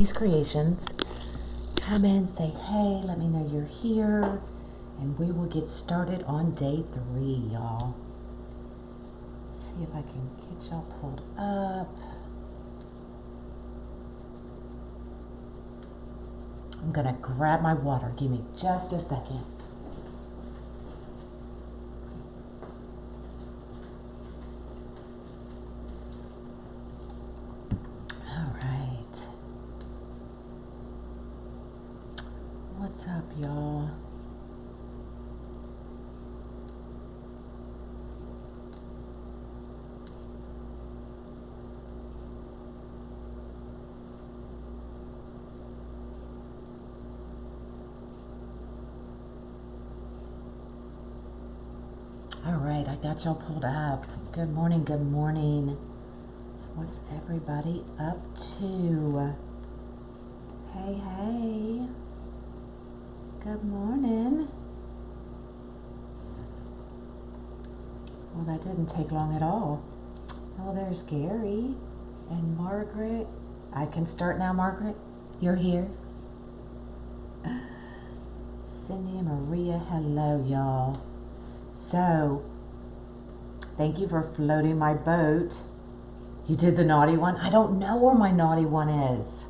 These creations. Come in, say hey, let me know you're here, and we will get started on day 3, y'all. See if I can get y'all pulled up. I'm gonna grab my water. Give me just a second. All right. What's up, y'all? All right, I got y'all pulled up. Good morning, good morning. What's everybody up to? Hey, hey. Good morning. Well, that didn't take long at all. Oh, there's Gary and Margaret. I can start now, Margaret. You're here. Cindy and Maria, hello, y'all. So, thank you for floating my boat. You did the naughty one? I don't know where my naughty one is,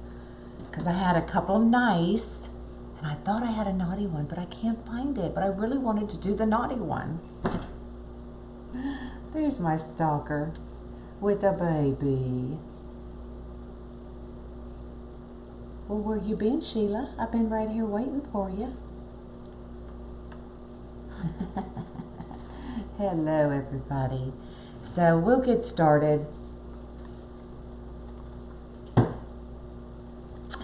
because I had a couple nice, and I thought I had a naughty one, but I can't find it. But I really wanted to do the naughty one. There's my stalker with a baby. Well, where you been, Sheila? I've been right here waiting for you. Hello, everybody. So we'll get started.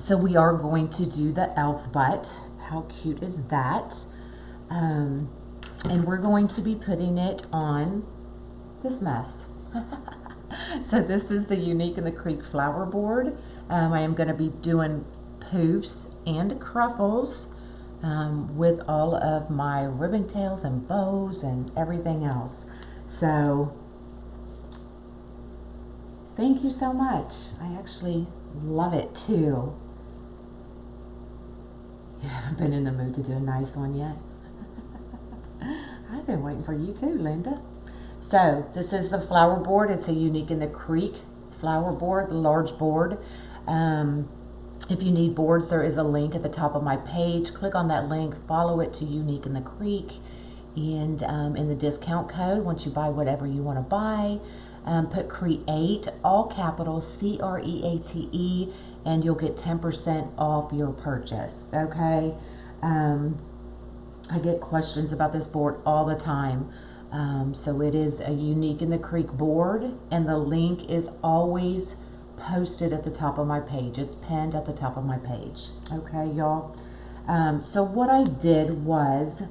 So we are going to do the elf butt. How cute is that? And we're going to be putting it on this mess. So this is the Unique in the Creek flower board. I am going to be doing poofs and cruffles with all of my ribbon tails and bows and everything else. So thank you so much. I actually love it too. You haven't been in the mood to do a nice one yet. I've been waiting for you too, Linda. So this is the flower board. It's a Unique in the Creek flower board, the large board. If you need boards, there is a link at the top of my page. Click on that link, follow it to Unique in the Creek, and in the discount code, once you buy whatever you want to buy, put CREATE, all capitals, CREATE, and you'll get 10% off your purchase, okay? I get questions about this board all the time. So it is a Unique in the Creek board, and the link is always posted at the top of my page. It's pinned at the top of my page. Okay, y'all. So what I did was,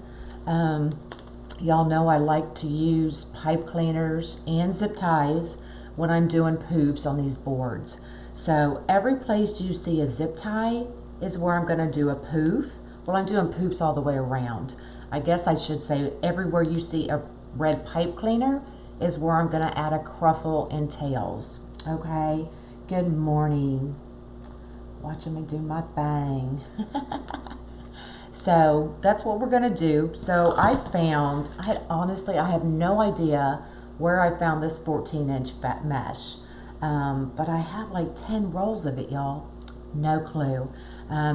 y'all know I like to use pipe cleaners and zip ties when I'm doing poofs on these boards. So every place you see a zip tie is where I'm going to do a poof. Well, I'm doing poofs all the way around. I guess I should say everywhere you see a red pipe cleaner is where I'm going to add a cruffle and tails. Okay. Good morning. Watching me do my thing. So that's what we're going to do. So I have no idea where I found this 14-inch fat mesh. But I have like 10 rolls of it, y'all. No clue.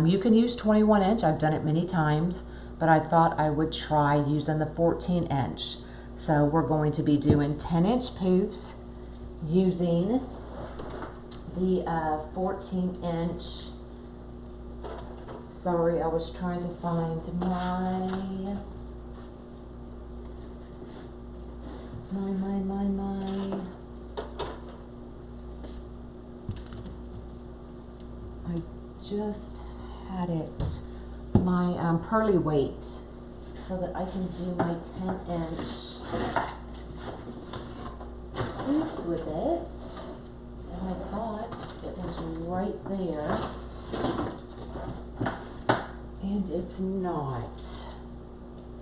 You can use 21-inch. I've done it many times, but I thought I would try using the 14-inch. So we're going to be doing 10-inch poofs using the 14-inch. Sorry, I was trying to find my I just had it, my pearly weight, so that I can do my 10-inch hoops with it. And I thought it was right there, and it's not.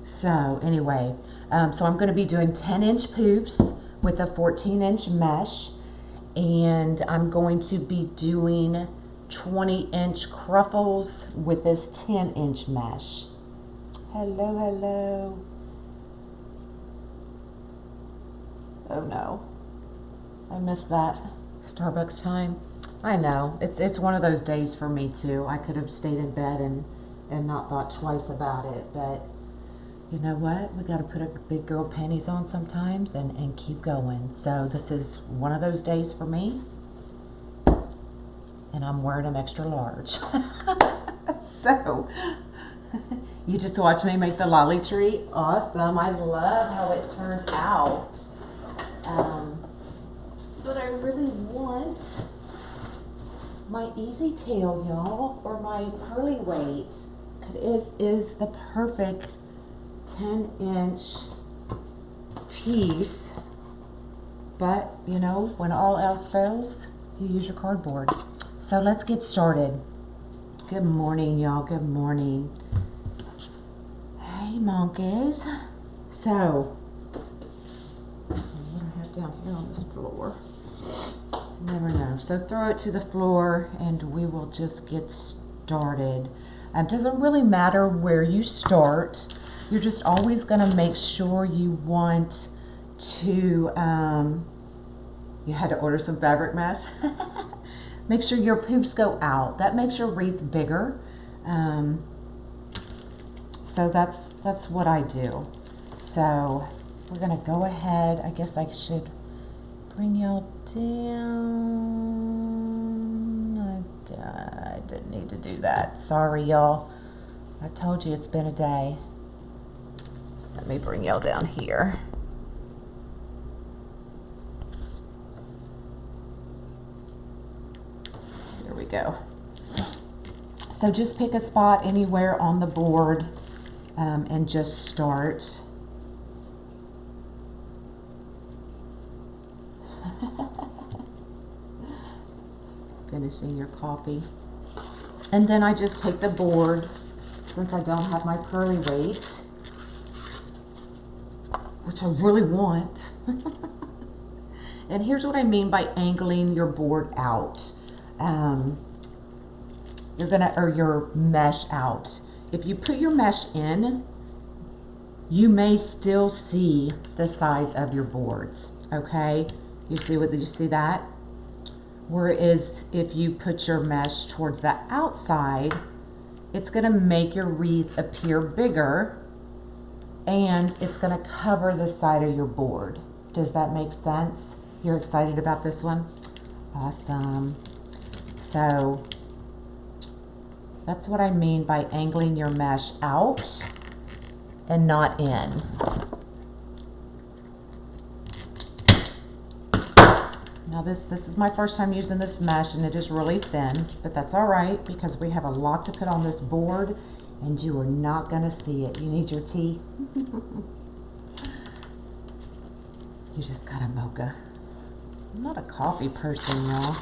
So anyway, so I'm going to be doing 10-inch poofs with a 14-inch mesh, and I'm going to be doing 20-inch cruffles with this 10-inch mesh. Hello, hello. Oh no, I missed that Starbucks time. I know, it's one of those days for me too. I could have stayed in bed and not thought twice about it, but you know what? We got to put our big girl panties on sometimes and keep going. So this is one of those days for me, and I'm wearing them extra large. So you just watched me make the lolly tree. Awesome. I love how it turned out. But I really want my easy tail, y'all, or my pearly weight. It is the perfect 10-inch piece, but you know, when all else fails, you use your cardboard. So let's get started. Good morning, y'all. Good morning. Hey, monkeys. So, what do I have down here on this floor? Never know. So throw it to the floor and we will just get started. It doesn't really matter where you start. You're just always going to make sure you want to, you had to order some fabric mesh. Make sure your poofs go out. That makes your wreath bigger. So that's what I do. So we're going to go ahead. I guess I should bring y'all down. I didn't need to do that. Sorry, y'all. I told you it's been a day. Let me bring y'all down here. There we go. So just pick a spot anywhere on the board and just start. Finishing your coffee. And then I just take the board, since I don't have my pearly weight, which I really want. And here's what I mean by angling your board out. Or your mesh out. If you put your mesh in, you may still see the sides of your boards. Okay, you see that? Whereas if you put your mesh towards the outside, it's going to make your wreath appear bigger, and it's going to cover the side of your board. Does that make sense? You're excited about this one? Awesome. So that's what I mean by angling your mesh out and not in. Now this is my first time using this mesh, and it is really thin, but that's all right because we have a lot to put on this board and you are not going to see it. You need your tea? You just got a mocha. I'm not a coffee person, y'all.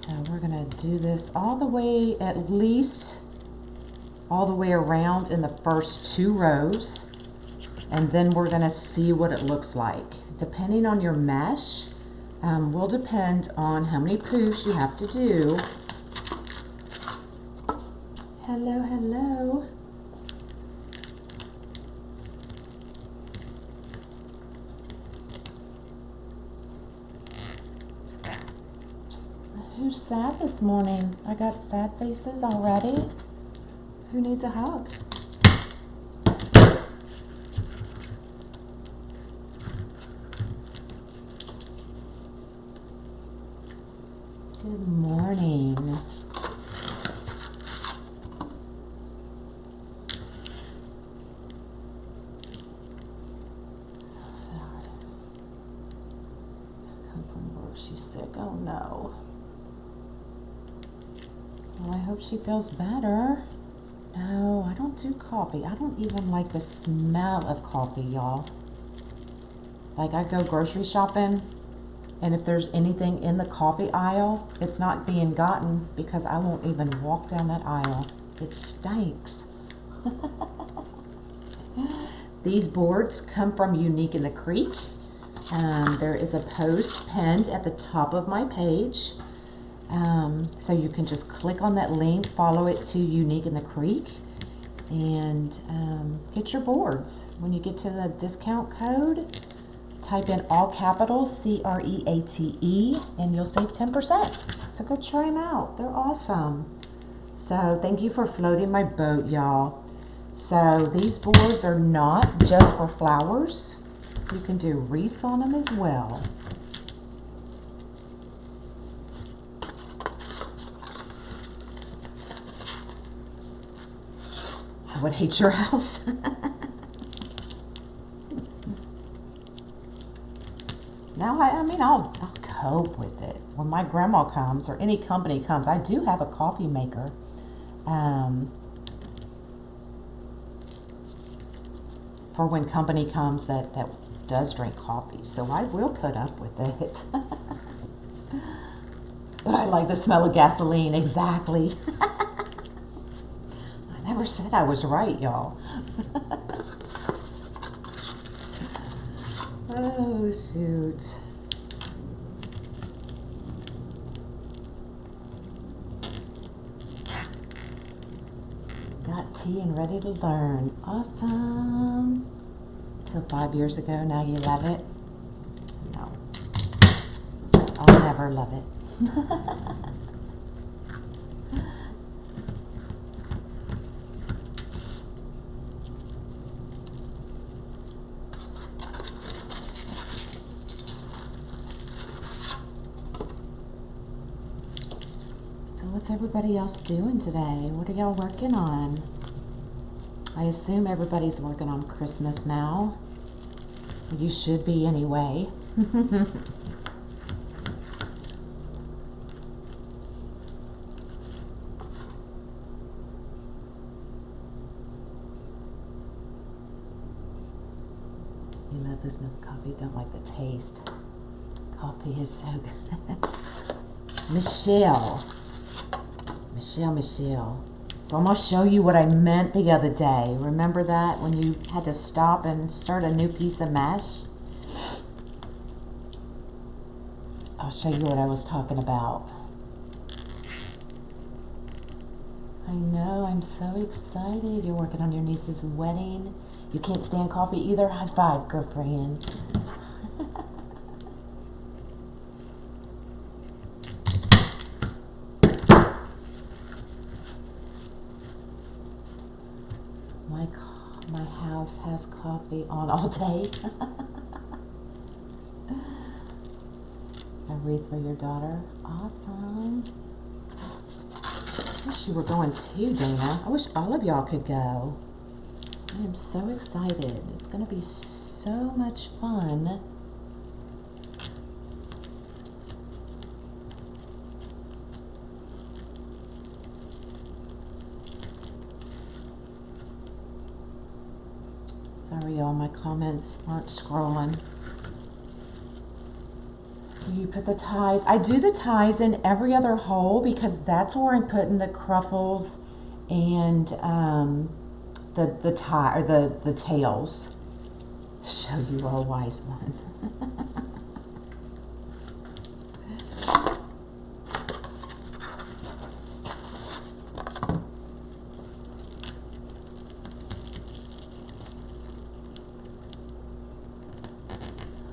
So we're going to do this all the way, at least all the way around in the first 2 rows, and then we're going to see what it looks like. Depending on your mesh, will depend on how many poofs you have to do. Hello, hello. Who's sad this morning? I got sad faces already. Who needs a hug? Good morning. Come from work, she's sick. Oh no. Well, I hope she feels better. No, I don't do coffee. I don't even like the smell of coffee, y'all. Like, I go grocery shopping, and if there's anything in the coffee aisle, it's not being gotten because I won't even walk down that aisle. It stinks. These boards come from Unique in the Creek. There is a post pinned at the top of my page. So you can just click on that link, follow it to Unique in the Creek, and get your boards. When you get to the discount code, type in all capitals CREATE and you'll save 10%. So go try them out. They're awesome. So thank you for floating my boat, y'all. So these boards are not just for flowers. You can do wreaths on them as well. I would hate your house. Now, I mean, I'll cope with it. When my grandma comes or any company comes, I do have a coffee maker. For when company comes that does drink coffee. So I will put up with it. But I like the smell of gasoline, exactly. I never said I was right, y'all. Oh, shoot. Got tea and ready to learn. Awesome. So 5 years ago, now you love it? No. I'll never love it. So what's everybody else doing today? What are y'all working on? I assume everybody's working on Christmas now. You should be anyway. You love this milk coffee, don't like the taste. Coffee is so good. Michelle. So I'm going to show you what I meant the other day. Remember that when you had to stop and start a new piece of mesh? I'll show you what I was talking about. I know, I'm so excited. You're working on your niece's wedding. You can't stand coffee either? High five, girlfriend. My house has coffee on all day. A wreath for your daughter. Awesome. I wish you were going too, Dana. I wish all of y'all could go. I am so excited. It's going to be so much fun. Sorry, y'all, my comments aren't scrolling. Do you put the ties? I do the ties in every other hole because that's where I'm putting the cruffles and the tie or the tails. Show you a wise one.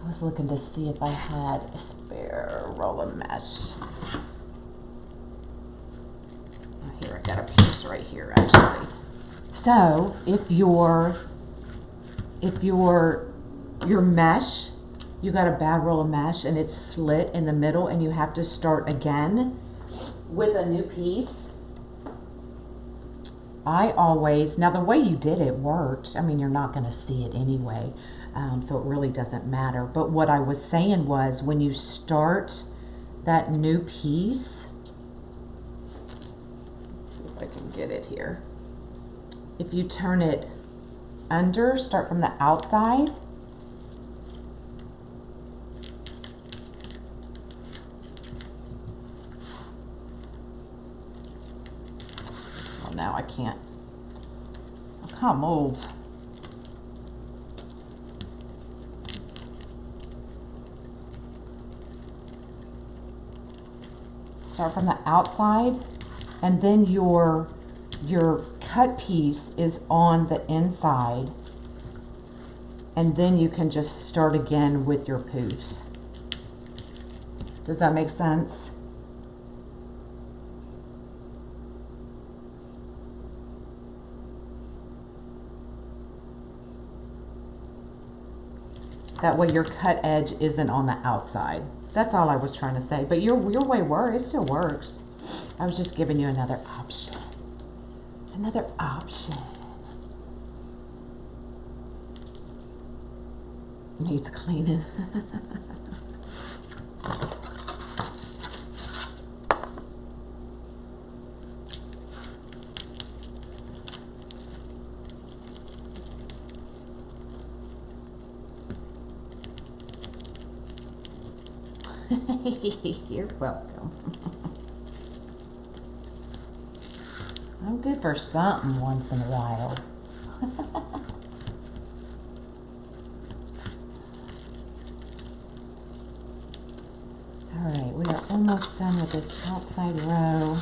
I was looking to see if I had a spare roll of mesh. Oh, here, I got a piece right here, actually. So, if your mesh, you got a bad roll of mesh and it's slit in the middle and you have to start again with a new piece, I always, now the way you did it worked. I mean, you're not going to see it anyway. So it really doesn't matter. But what I was saying was when you start that new piece, let's see if I can get it here. If you turn it under, start from the outside, well, now I can't move. start from the outside, and then your cut piece is on the inside, and then you can just start again with your poofs. Does that make sense? That way your cut edge isn't on the outside. That's all I was trying to say. But your way works. It still works. I was just giving you another option. Another option. Needs cleaning. You're welcome. I'm good for something once in a while. All right, we are almost done with this outside row.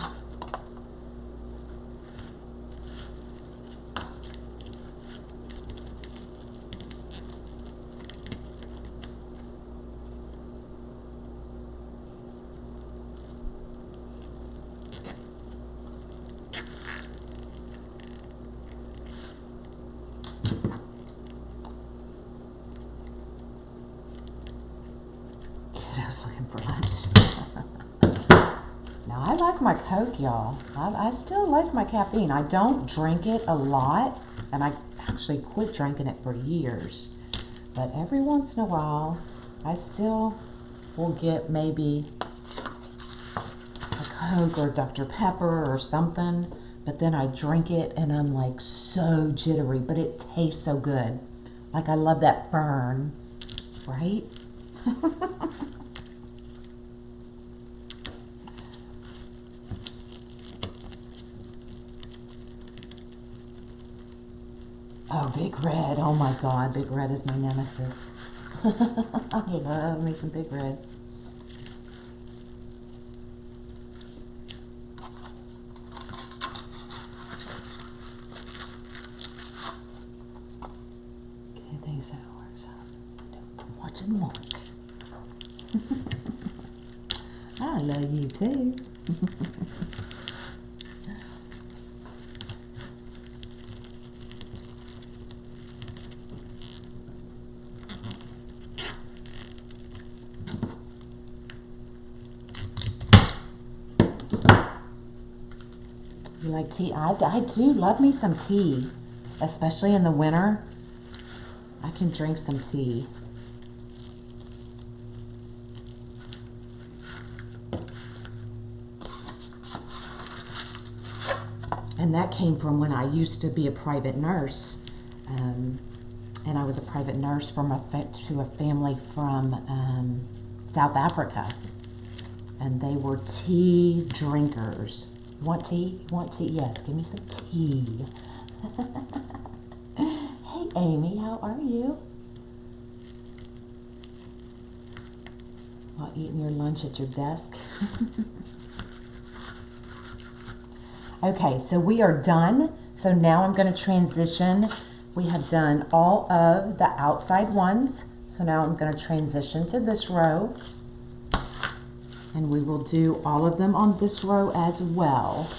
Kiddo's looking for lunch. Now, I like my Coke, y'all. I still like my caffeine. I don't drink it a lot, and I actually quit drinking it for years. But every once in a while, I still will get maybe a Coke or Dr. Pepper or something, but then I drink it and I'm like so jittery, but it tastes so good. Like, I love that burn, right? Oh, Big Red. Oh my God, Big Red is my nemesis. I love me some Big Red. Okay, these hours. I'm watching Mark. I love you too. You like tea? I do love me some tea, especially in the winter. I can drink some tea. And that came from when I used to be a private nurse. And I was a private nurse to a family from South Africa. And they were tea drinkers. Want tea? Want tea? Yes, give me some tea. Hey, Amy, how are you? While eating your lunch at your desk. Okay, so we are done. So now I'm going to transition. We have done all of the outside ones. So now I'm going to transition to this row. And we will do all of them on this row as well.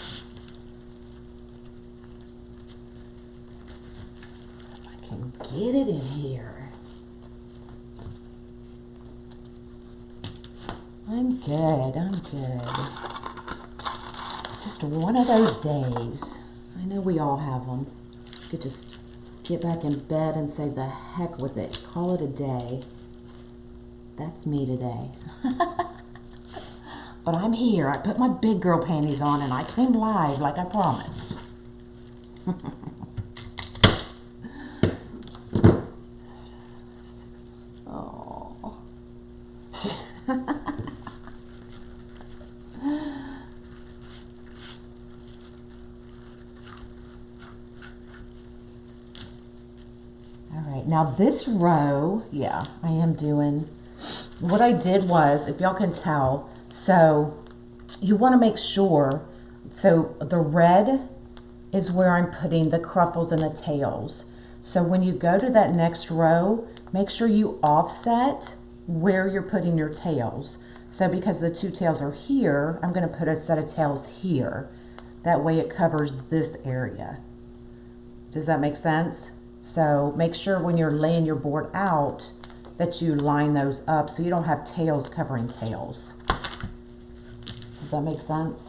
So if I can get it in here. I'm good, I'm good. Just one of those days. I know we all have them. You could just get back in bed and say the heck with it. Call it a day. That's me today. But I'm here. I put my big girl panties on and I came live like I promised. Oh. All right, now this row, yeah, I am doing, what I did was, if y'all can tell, so you want to make sure, so the red is where I'm putting the cruffles and the tails. So when you go to that next row, make sure you offset where you're putting your tails. So because the two tails are here, I'm going to put a set of tails here. That way it covers this area. Does that make sense? So make sure when you're laying your board out that you line those up so you don't have tails covering tails. Does that make sense?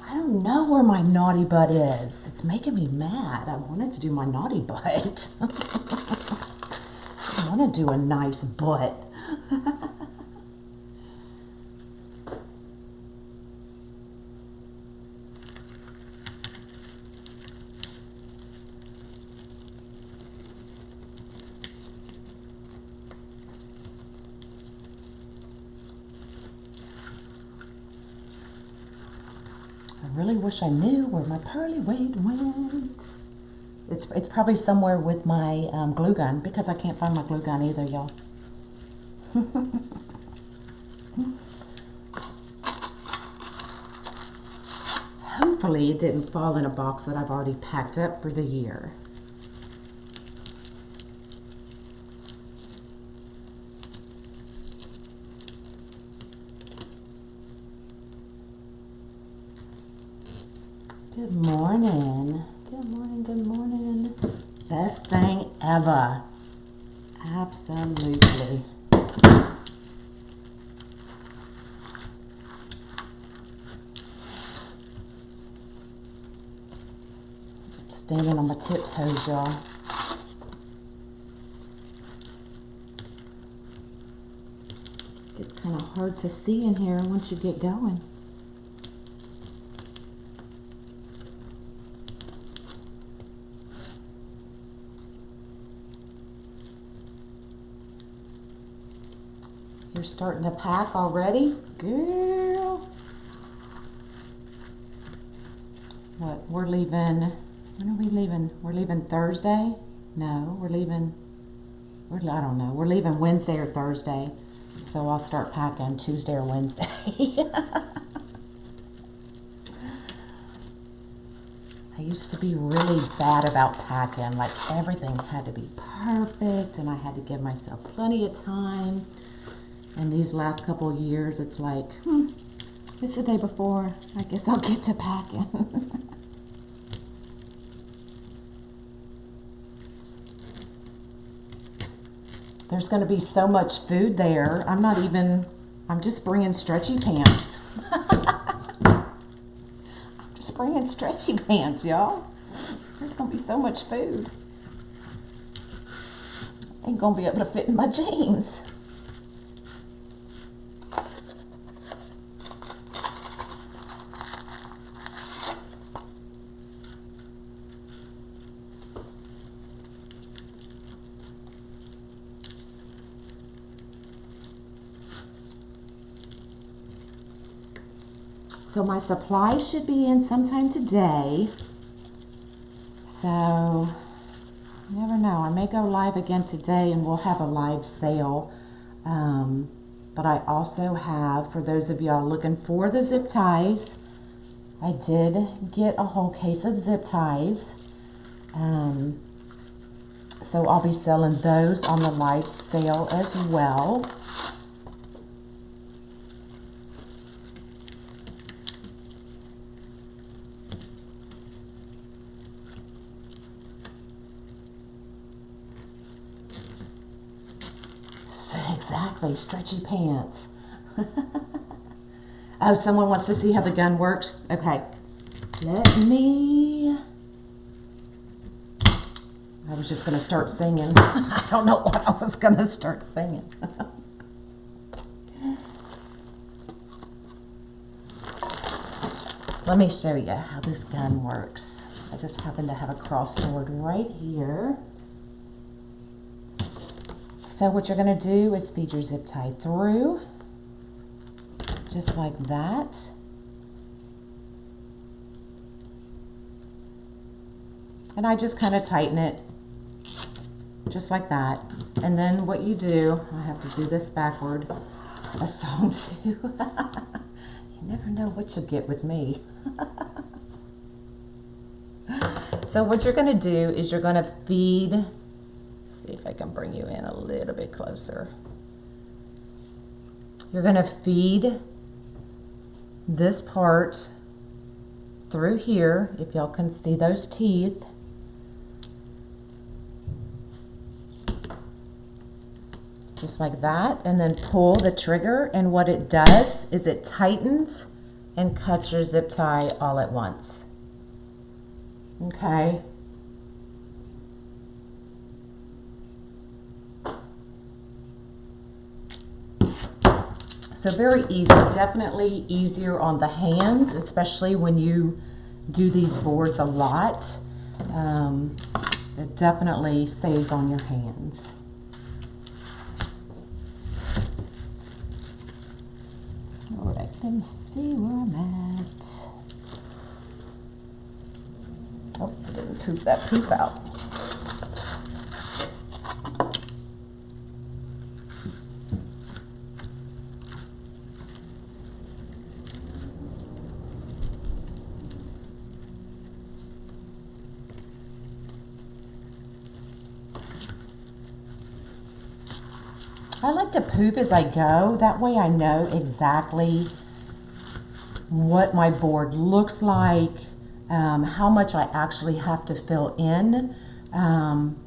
I don't know where my naughty butt is. It's making me mad. I wanted to do my naughty butt. I want to do a nice butt. I really wish I knew where my pearly weight went. It's probably somewhere with my glue gun, because I can't find my glue gun either, y'all. Hopefully it didn't fall in a box that I've already packed up for the year. Good morning. Good morning, good morning. Best thing ever. Absolutely. I'm standing on my tiptoes, y'all. It's kind of hard to see in here once you get going. You're starting to pack already? Girl. What, we're leaving, when are we leaving? We're leaving Thursday? No, we're leaving, I don't know. We're leaving Wednesday or Thursday. So I'll start packing Tuesday or Wednesday. I used to be really bad about packing. Like everything had to be perfect and I had to give myself plenty of time. And these last couple of years, it's like, it's the day before. I guess I'll get to packing. There's going to be so much food there. I'm just bringing stretchy pants. I'm just bringing stretchy pants, y'all. There's going to be so much food. Ain't going to be able to fit in my jeans. So my supplies should be in sometime today. So, you never know. I may go live again today and we'll have a live sale. But I also have, for those of y'all looking for the zip ties, I did get a whole case of zip ties. So I'll be selling those on the live sale as well. Exactly, stretchy pants. Oh, someone wants to see how the gun works? Okay, I was just going to start singing. I don't know what I was going to start singing. Let me show you how this gun works. I just happen to have a crossboard right here. So what you're going to do is feed your zip tie through, just like that. And I just kind of tighten it, just like that. And then what you do, I have to do this backward. a song too. You never know what you'll get with me. So what you're going to do is you're going to feed, see if I can bring you in a little bit closer. You're going to feed this part through here, if y'all can see those teeth. Just like that, and then pull the trigger, and what it does is it tightens and cuts your zip tie all at once. Okay. So very easy, definitely easier on the hands, especially when you do these boards a lot. It definitely saves on your hands. All right, let me see where I'm at. Oh, I didn't poop that poop out. I like to poop as I go. That way I know exactly what my board looks like, how much I actually have to fill in.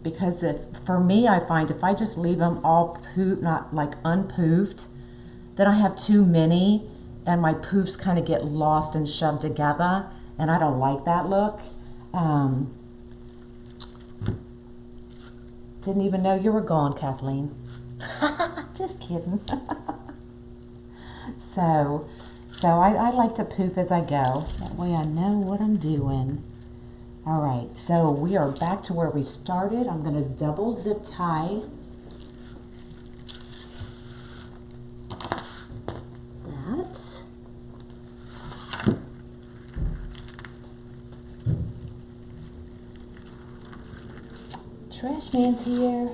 Because for me, I find if I just leave them all poop, not like unpoofed, then I have too many and my poofs kind of get lost and shoved together, and I don't like that look. Didn't even know you were gone, Kathleen. Just kidding. So I like to poof as I go. That way I know what I'm doing. All right, so we are back to where we started. I'm going to double zip tie. That. Trash man's here.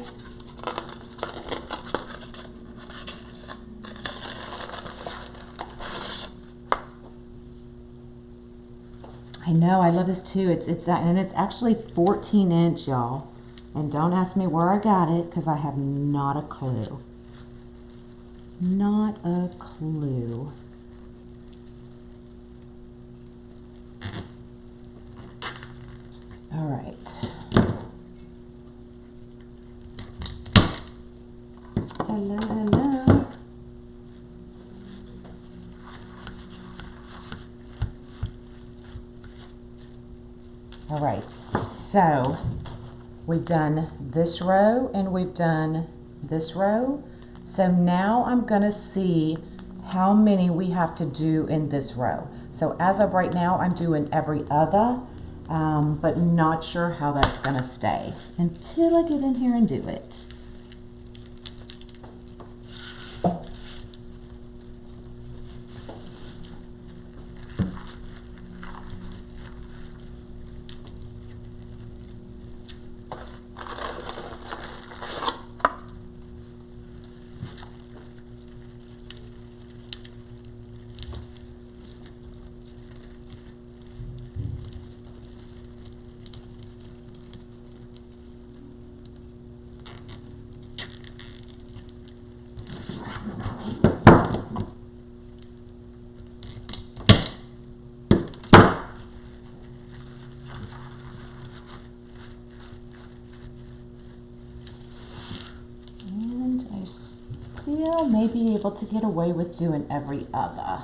I know, I love this too. It's actually 14-inch, y'all. And don't ask me where I got it, because I have not a clue. Not a clue. All right. Hello, hello. All right, so we've done this row and we've done this row. So now I'm gonna see how many we have to do in this row. So as of right now, I'm doing every other, but not sure how that's gonna stay until I get in here and do it. Still may be able to get away with doing every other.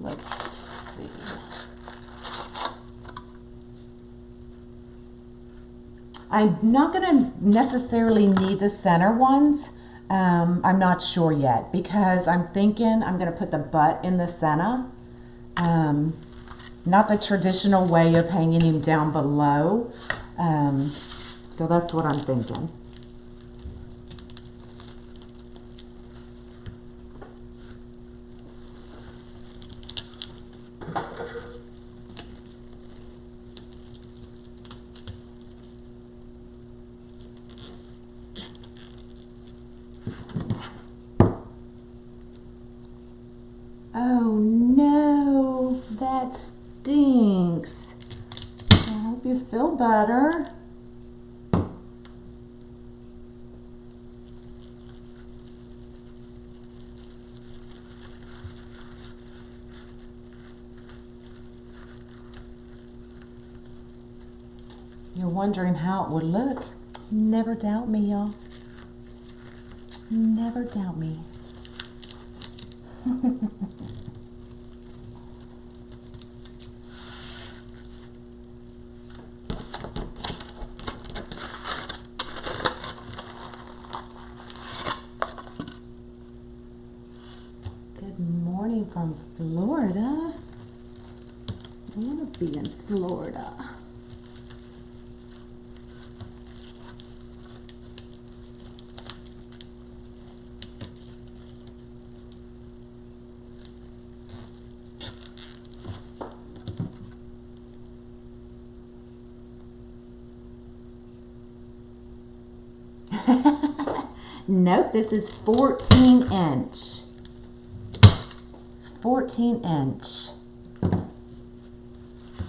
Let's see. I'm not going to necessarily need the center ones. I'm not sure yet, because I'm thinking I'm going to put the butt in the center. Not the traditional way of hanging him down below. So that's what I'm thinking. you're wondering how it would look, never doubt me, y'all. Never doubt me. Good morning from Florida. I want to be in Florida. Nope, this is 14 inch. 14 inch.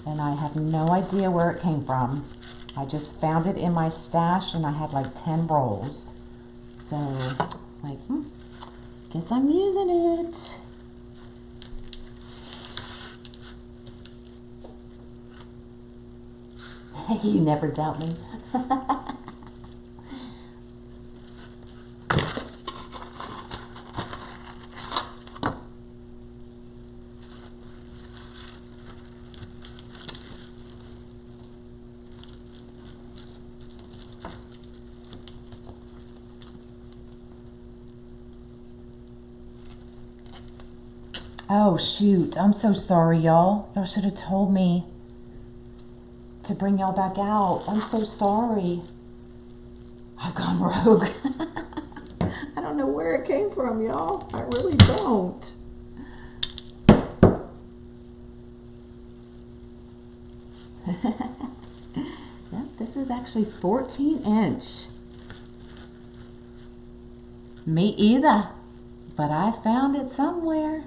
And I have no idea where it came from. I just found it in my stash and I had like 10 rolls. So it's like, guess I'm using it. You never doubt me. Oh shoot, I'm so sorry, y'all. Y'all should have told me to bring y'all back out. I'm so sorry. I've gone rogue. I don't know where it came from, y'all. I really don't. Yep, this is actually 14 inch. Me either, but I found it somewhere.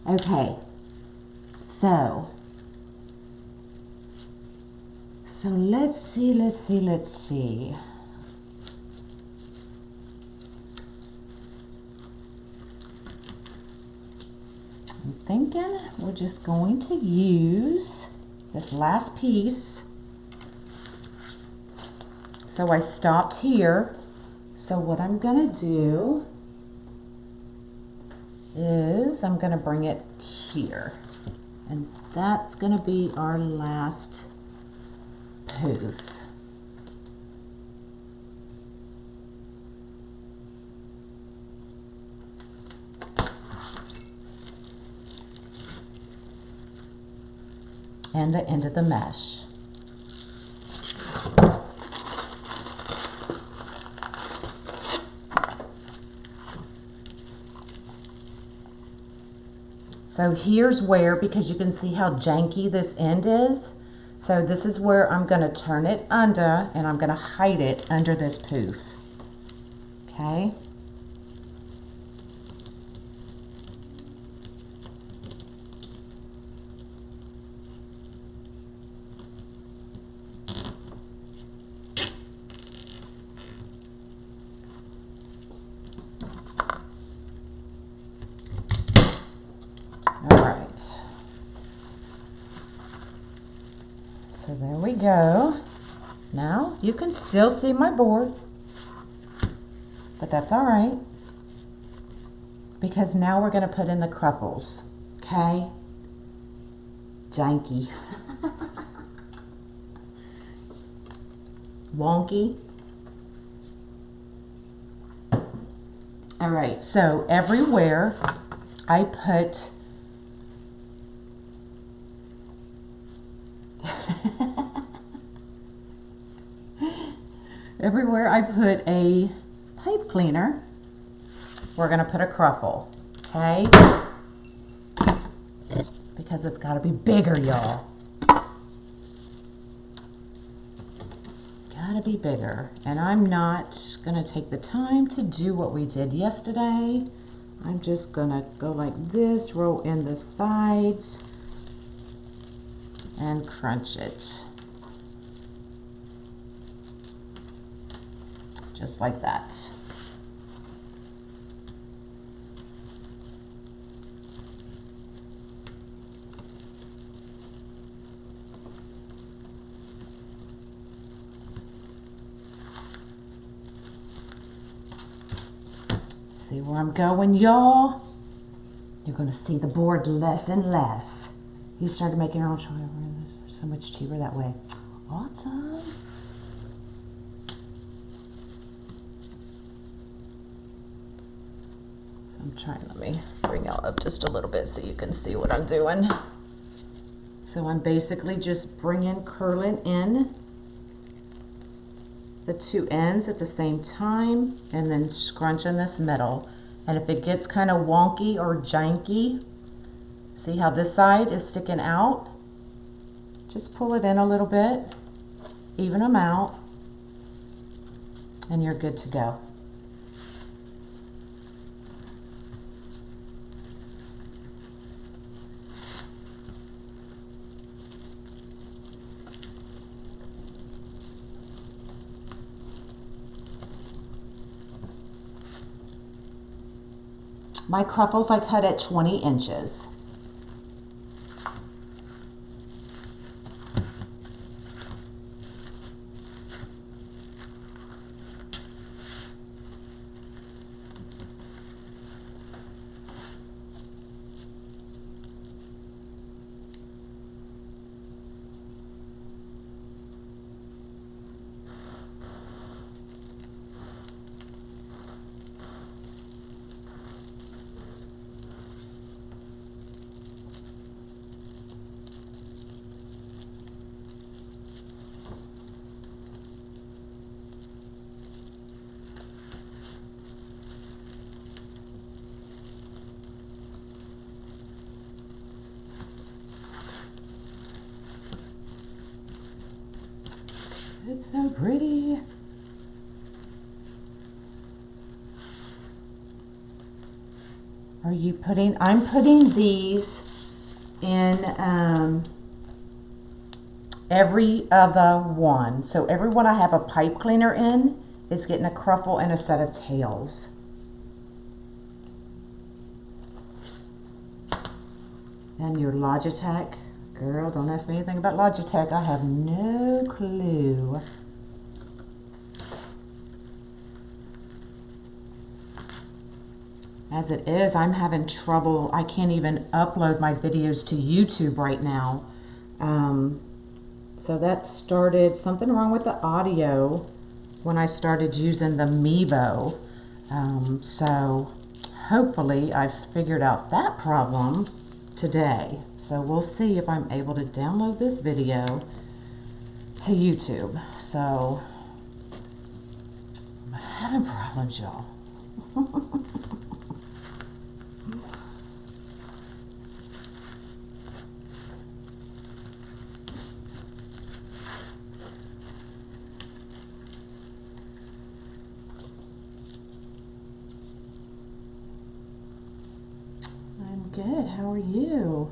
Okay, so let's see. I'm thinking we're just going to use this last piece. So I stopped here. So what I'm gonna do is I'm gonna bring it here. And that's gonna be our last poof. And the end of the mesh. So here's where, because you can see how janky this end is, so this is where I'm going to turn it under and I'm going to hide it under this poof. Okay. So there we go. Now you can still see my board, but that's all right, because now we're going to put in the cruckles. Okay? Janky. Wonky. All right, so everywhere I put everywhere I put a pipe cleaner, we're going to put a cruckle, okay? Because it's got to be bigger, y'all. Got to be bigger. And I'm not going to take the time to do what we did yesterday. I'm just going to go like this, roll in the sides, and crunch it. Just like that. See where I'm going, y'all? You're going to see the board less and less. You started making your own choice. So much cheaper that way. Awesome. So I'm trying, let me bring y'all up just a little bit so you can see what I'm doing. So I'm basically just curling in the two ends at the same time and then scrunching this middle. And if it gets kind of wonky or janky, see how this side is sticking out? Just pull it in a little bit, even them out, and you're good to go. My cruffles I cut at 20 inches. It's so pretty. Are you putting, I'm putting these in every other one. So every one I have a pipe cleaner in is getting a cruffle and a set of tails. And your Logitech. Girl, don't ask me anything about Logitech. I have no clue. As it is, I'm having trouble. I can't even upload my videos to YouTube right now. So that started, something wrong with the audio when I started using the Mevo. So hopefully I've figured out that problem today. So we'll see if I'm able to download this video to YouTube. So I'm having problems, y'all. I'm good. How are you?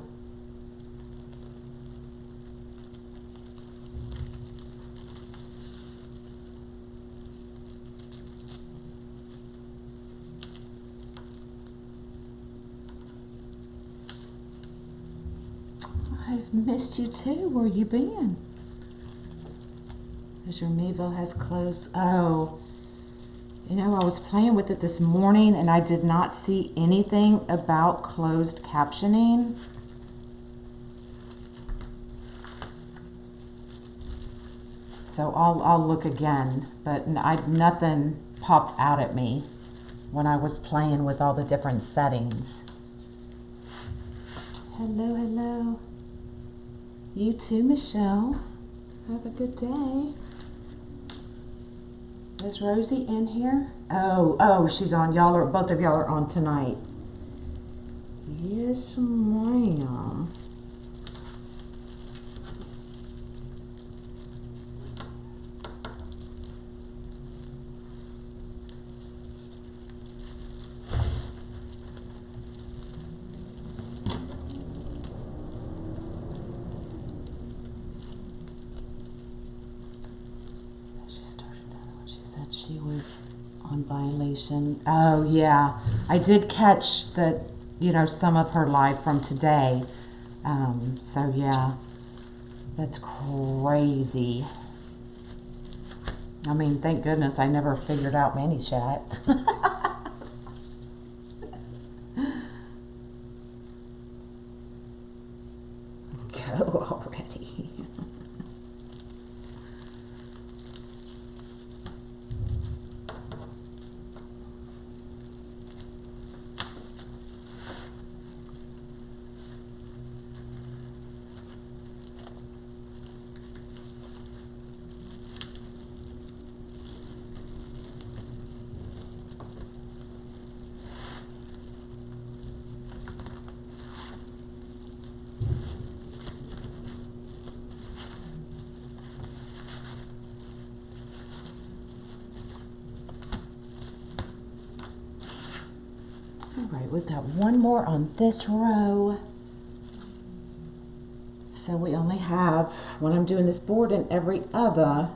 I've missed you too. Where you been? Because your Mevo has closed. Oh, you know, I was playing with it this morning and I did not see anything about closed captioning. So I'll look again, but nothing popped out at me when I was playing with all the different settings. Hello, hello. You too, Michelle. Have a good day. Is Rosie in here? Oh, she's on. Both of y'all are on tonight. Yes, ma'am. She was on violation. Oh yeah, I did catch the, some of her live from today. So yeah, that's crazy. I mean, thank goodness I never figured out ManyChat. right, we've got one more on this row. So we only have, when I'm doing this board and every other,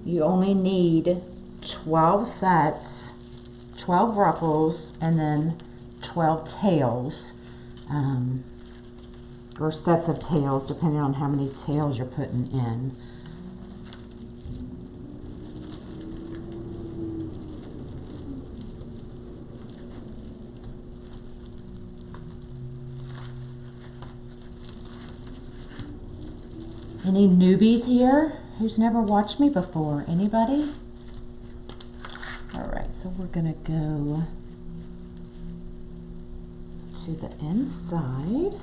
you only need 12 sets, 12 ruffles, and then 12 tails, or sets of tails, depending on how many tails you're putting in. Any newbies here who's never watched me before? Anybody? All right, so we're gonna go to the inside.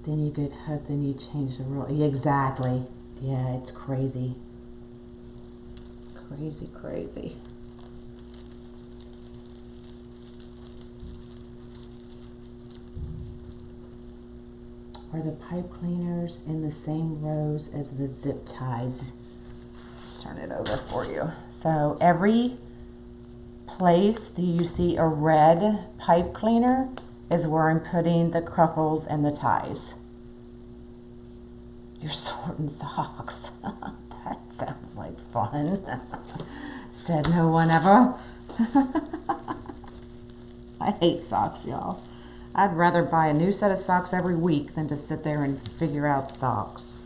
Then you get hooked, then you change the rule. Yeah, exactly. Yeah, it's crazy. Crazy, crazy. Are the pipe cleaners in the same rows as the zip ties? Turn it over for you. So every place that you see a red pipe cleaner is where I'm putting the cruffles and the ties. You're sorting socks. That sounds like fun. Said no one ever. I hate socks, y'all. I'd rather buy a new set of socks every week than to sit there and figure out socks.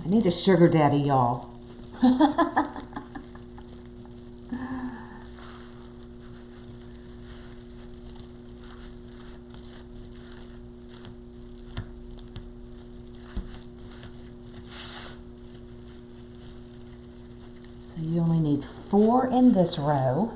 I need a sugar daddy, y'all. So you only need 4 in this row.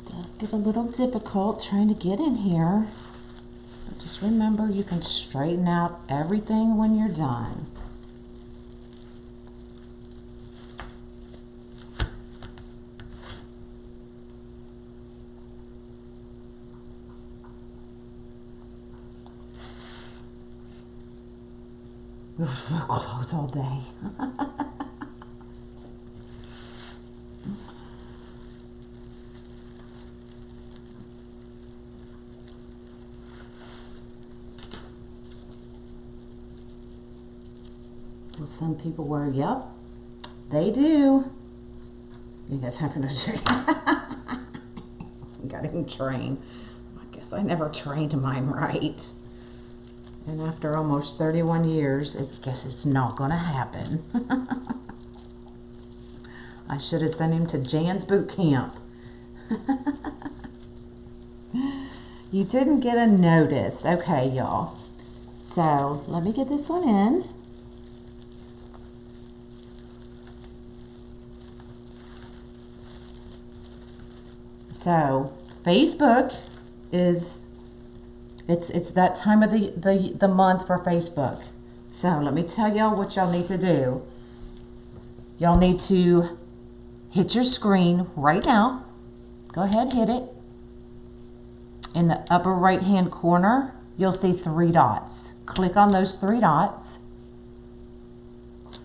Does get a little difficult trying to get in here, but just remember you can straighten out everything when you're done. We'll close all day. Well, some people were, yep, they do. You guys have to train. Got him trained. I guess I never trained mine right. And after almost 31 years, I guess it's not going to happen. I should have sent him to Jan's boot camp. You didn't get a notice. Okay, y'all. So let me get this one in. So Facebook is, it's that time of the month for Facebook. So let me tell y'all what y'all need to do. Y'all need to hit your screen right now. Go ahead, hit it. In the upper right hand corner, you'll see 3 dots. Click on those 3 dots.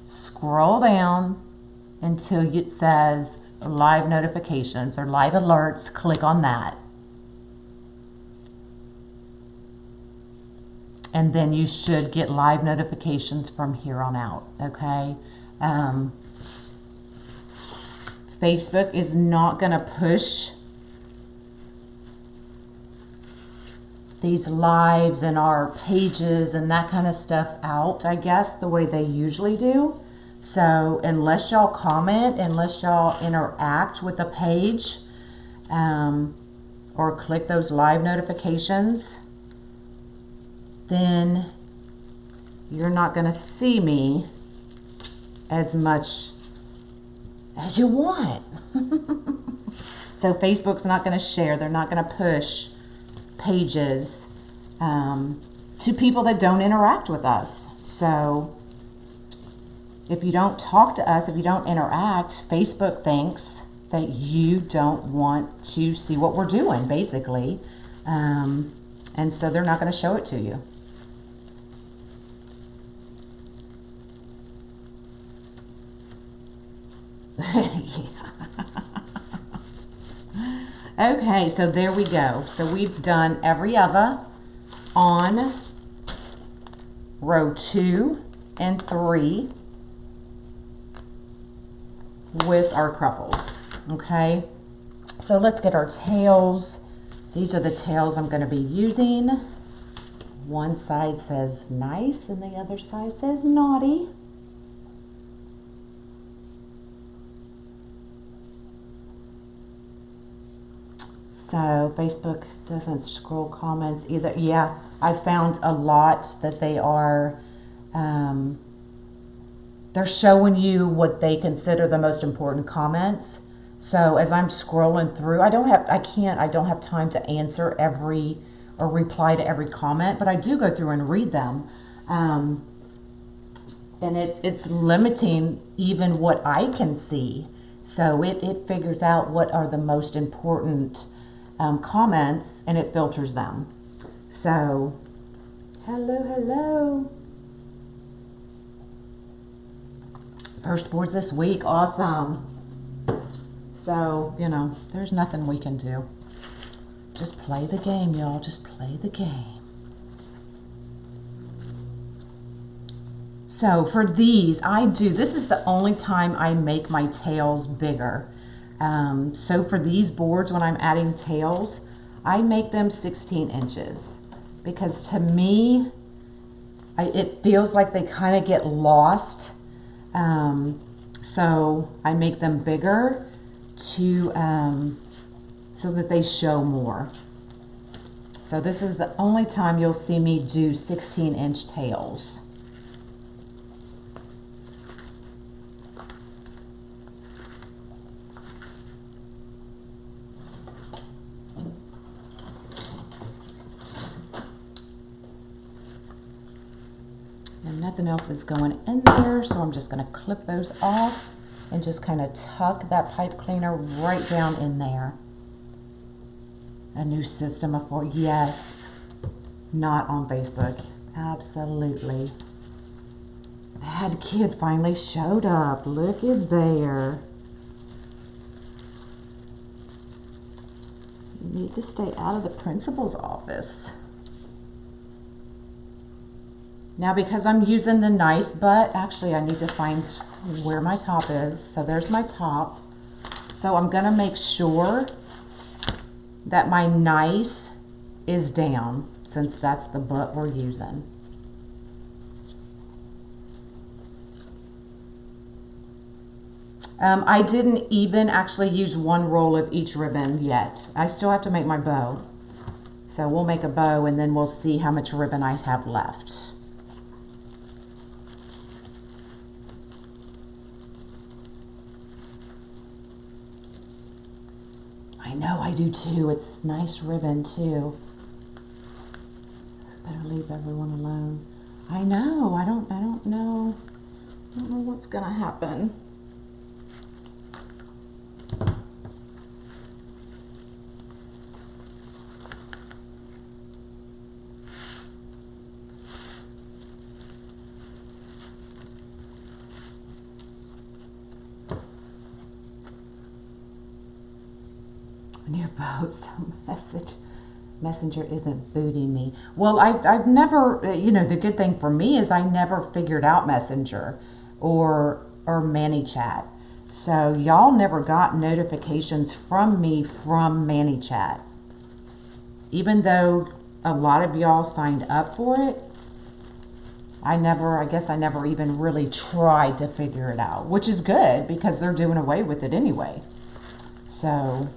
Scroll down until it says live notifications or live alerts. Click on that. And then you should get live notifications from here on out, okay? Facebook is not going to push these lives and our pages and that kind of stuff out, I guess, the way they usually do. So unless y'all comment, unless y'all interact with the page, or click those live notifications, then you're not going to see me as much as you want. So Facebook's not going to share. They're not going to push pages to people that don't interact with us. So if you don't talk to us, if you don't interact, Facebook thinks that you don't want to see what we're doing, basically. And so they're not going to show it to you. Okay, so there we go. So we've done every other on row 2 and 3 with our cruffles. Okay, so let's get our tails. These are the tails I'm going to be using. One side says nice and the other side says naughty. So Facebook doesn't scroll comments either. Yeah, I found a lot that they are, they're showing you what they consider the most important comments. So as I'm scrolling through, I don't have time to answer every or reply to every comment, but I do go through and read them. And it's limiting even what I can see. So it figures out what are the most important comments, and it filters them. So, hello. First boards this week, awesome. So, you know, there's nothing we can do. Just play the game, y'all. Just play the game. So for these, this is the only time I make my tails bigger. So for these boards, when I'm adding tails, I make them 16 inches because to me, it feels like they kind of get lost. So I make them bigger to so that they show more. So this is the only time you'll see me do 16-inch tails. And nothing else is going in there, so I'm just going to clip those off and just kind of tuck that pipe cleaner right down in there. A new system of, yes, not on Facebook, absolutely. Bad kid finally showed up, look at there. You need to stay out of the principal's office. Now because I'm using the nice butt, actually I need to find where my top is. So there's my top. So I'm gonna make sure that my nice is down since that's the butt we're using. I didn't even actually use one roll of each ribbon yet. I still have to make my bow. So we'll make a bow and then we'll see how much ribbon I have left. I know, I do too. It's nice ribbon too. Better leave everyone alone. I know, I don't know what's gonna happen. Your boat's messenger isn't booting me. Well, I've never, you know, the good thing for me is I never figured out Messenger or ManyChat. So y'all never got notifications from me from ManyChat. Even though a lot of y'all signed up for it, I guess I never even really tried to figure it out, which is good because they're doing away with it anyway. So,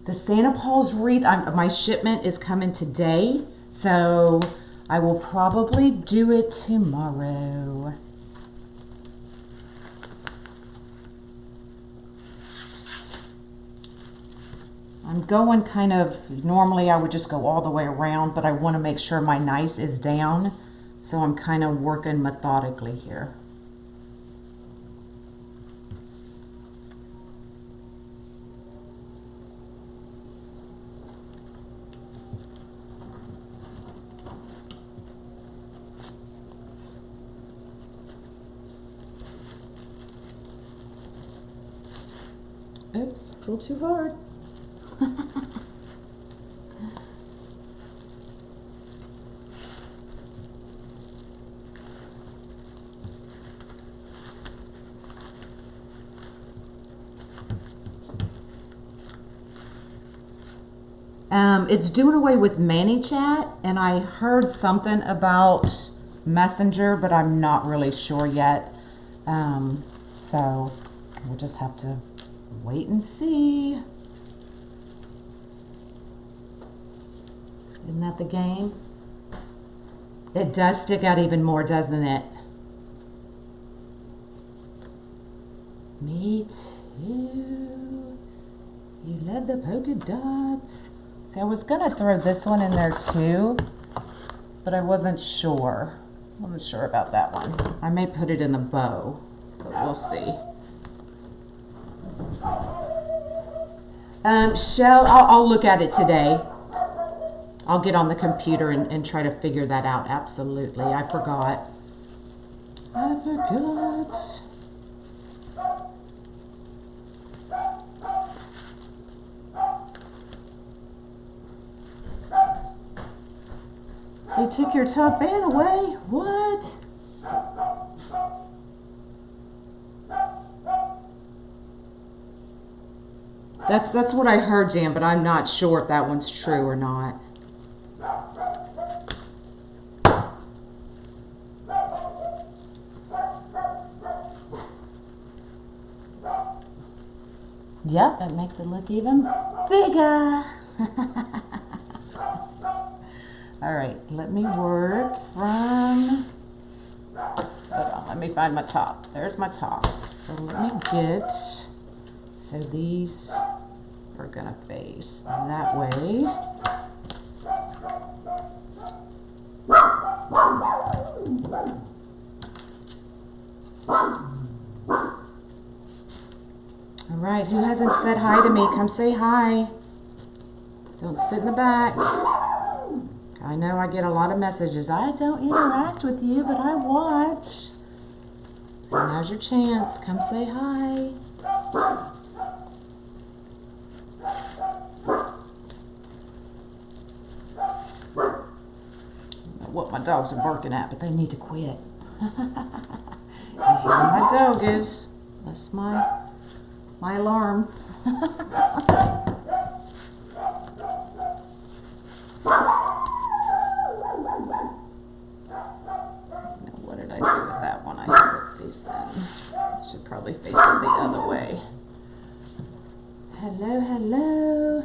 the Santa Paul's wreath, my shipment is coming today, so I will probably do it tomorrow. I'm going kind of, normally I would just go all the way around, but I want to make sure my nice is down, so I'm kind of working methodically here. Oops, a little too hard. It's doing away with ManyChat, and I heard something about Messenger, but I'm not really sure yet. So we'll just have to wait and see. Isn't that the game? It does stick out even more, doesn't it? Me too. You love the polka dots. See, I was gonna throw this one in there too, but I wasn't sure. I wasn't sure about that one. I may put it in the bow, but we'll see. Shell, I'll look at it today. I'll get on the computer and try to figure that out. Absolutely. I forgot. I forgot. They took your top band away? What? That's what I heard, Jan, but I'm not sure if that one's true or not. Yep, that makes it look even bigger. All right, let me work from, hold on, let me find my top. There's my top. So let me get, so these are gonna face that way. All right, who hasn't said hi to me? Come say hi. Don't sit in the back. I know I get a lot of messages. I don't interact with you, but I watch. So now's your chance. Come say hi. I don't know what my dogs are barking at, but they need to quit. You hear my dog is. That's my alarm. What did I do with that one? I have it facing. I should probably face it the other way. Hello, hello.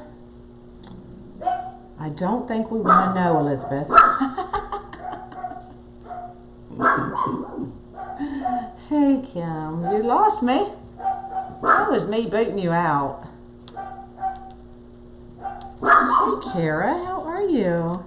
I don't think we want to know, Elizabeth. Hey, Kim, you lost me. That was me booting you out. Hey, Kara, how are you?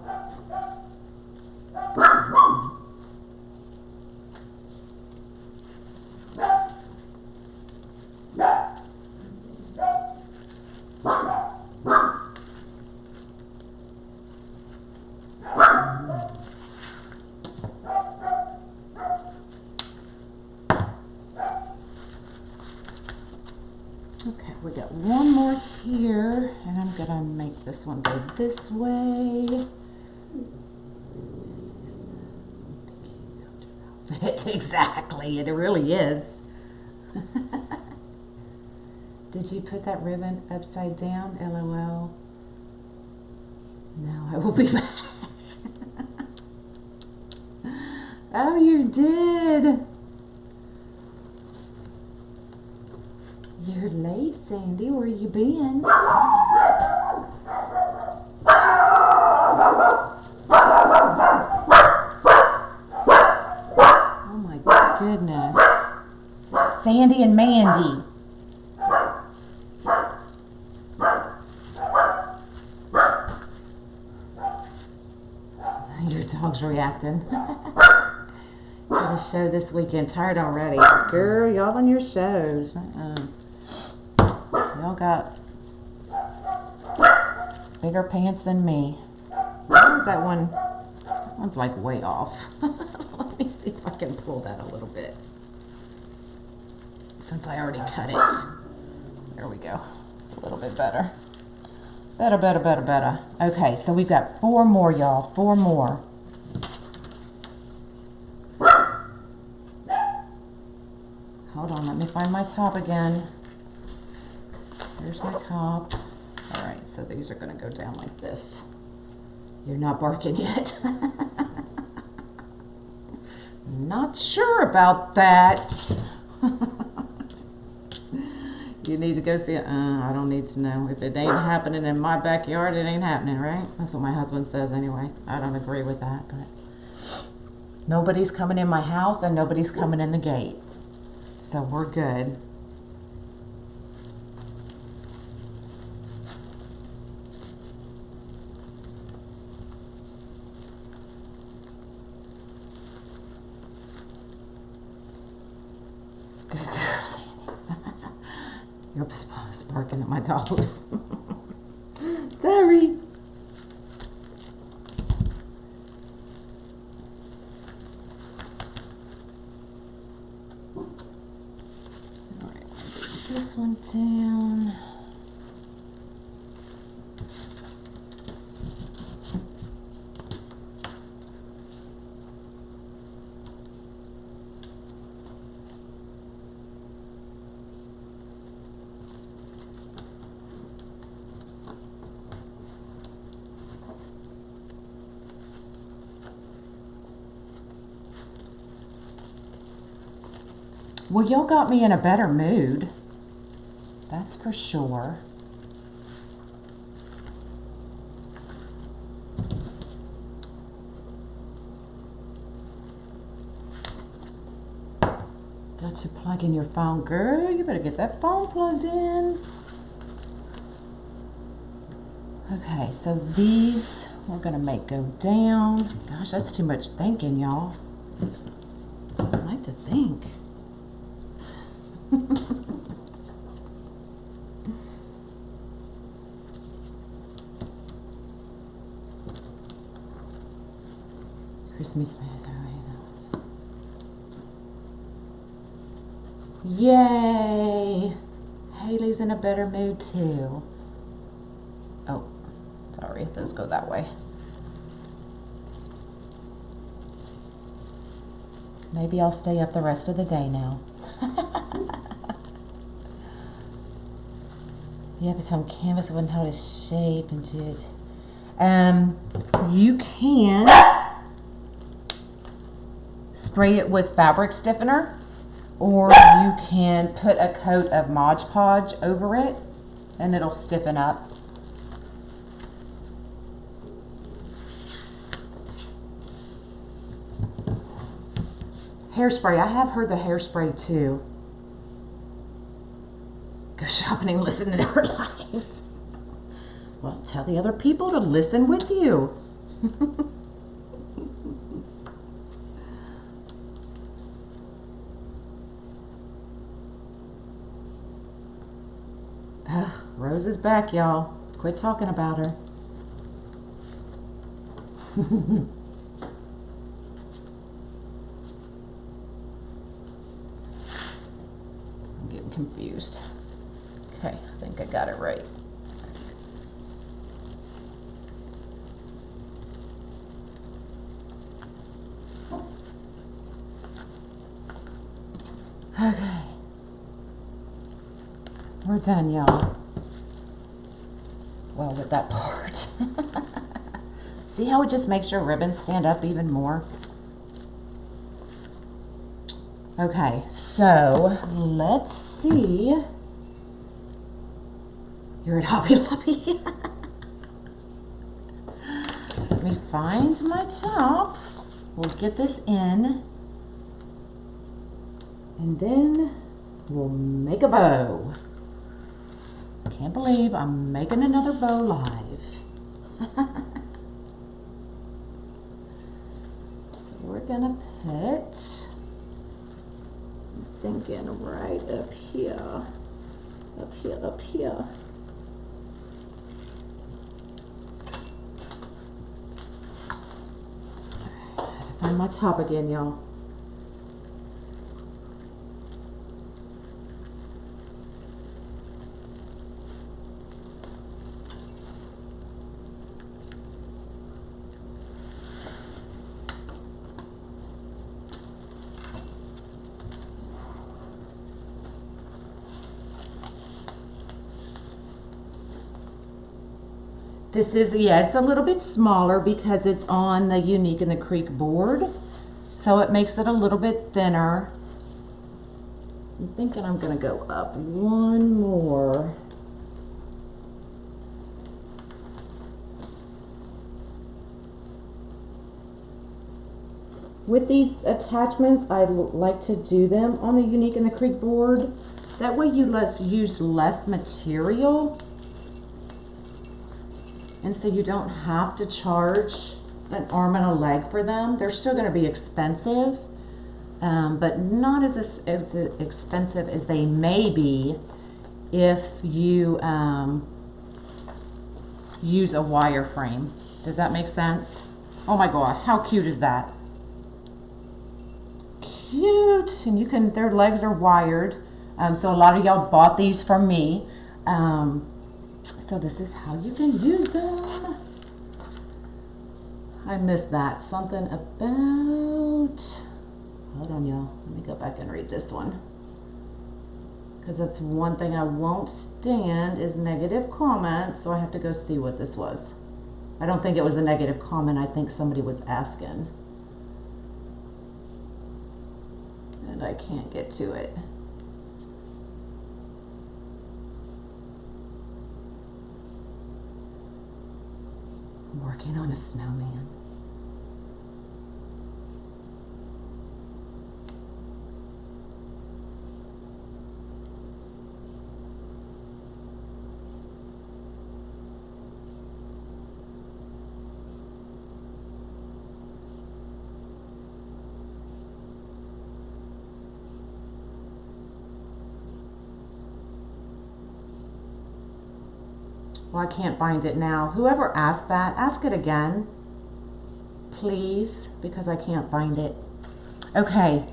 Okay, we got one more here, and I'm gonna make this one go this way. Exactly, it really is. Did you put that ribbon upside down? LOL. Now I will be back. Oh, you did. You're late, Sandy. Where you been? Oh my goodness. Sandy and Mandy. Your dog's reacting. Got a show this weekend. Tired already. Girl, y'all on your shows. Y'all got bigger pants than me. Where is that one? That one's like way off. Let me see if I can pull that a little bit. Since I already cut it. There we go. It's a little bit better. Better. Okay, so we've got 4 more, y'all. 4 more. Hold on, let me find my top again. Here's my top. Alright, so these are going to go down like this. You're not barking yet. Not sure about that. You need to go see it. I don't need to know. If it ain't happening in my backyard, it ain't happening, right? That's what my husband says anyway. I don't agree with that, but nobody's coming in my house and nobody's coming in the gate. So we're good. Good girl, Sandy. You're barking at my dogs. Sorry. Alright, this one down. Well, y'all got me in a better mood. That's for sure. Got to plug in your phone. Girl, you better get that phone plugged in. Okay, so these we're going to make go down. Gosh, that's too much thinking, y'all. I like to think. Christmas. Yay! Haley's in a better mood too. Oh, sorry, those go that way. Maybe I'll stay up the rest of the day now. You have some canvas on how to shape and do it. You can spray it with fabric stiffener, or you can put a coat of Mod Podge over it and it'll stiffen up. Hairspray, I have heard the hairspray too. Go shopping and listen to her life. Well, tell the other people to listen with you. Rose is back, y'all. Quit talking about her. I'm getting confused. Okay, I think I got it right. Okay. We're done, y'all. Well, with that part. See how it just makes your ribbon stand up even more? Okay, so let's see. You're at Hobby Lobby. Let me find my top. We'll get this in. And then we'll make a bow. Can't believe I'm making another bow live. So we're gonna put, I'm thinking right up here, up here, up here. I had to find my top again, y'all. This is, yeah, it's a little bit smaller because it's on the Unique and the Creek board. So it makes it a little bit thinner. I'm thinking I'm gonna go up one more. With these attachments, I like to do them on the Unique and the Creek board. That way you use less material. And so you don't have to charge an arm and a leg for them. They're still going to be expensive, but not as expensive as they may be if you use a wire frame. Does that make sense? Oh my God, how cute is that? Cute. And you can, their legs are wired. So a lot of y'all bought these from me. So this is how you can use them. I missed that. Something about, hold on y'all, let me go back and read this one. Because that's one thing I won't stand is negative comments, so I have to go see what this was. I don't think it was a negative comment, I think somebody was asking. And I can't get to it. Working on a snowman. Well, I can't find it now. Whoever asked that, ask it again, please, because I can't find it. Okay,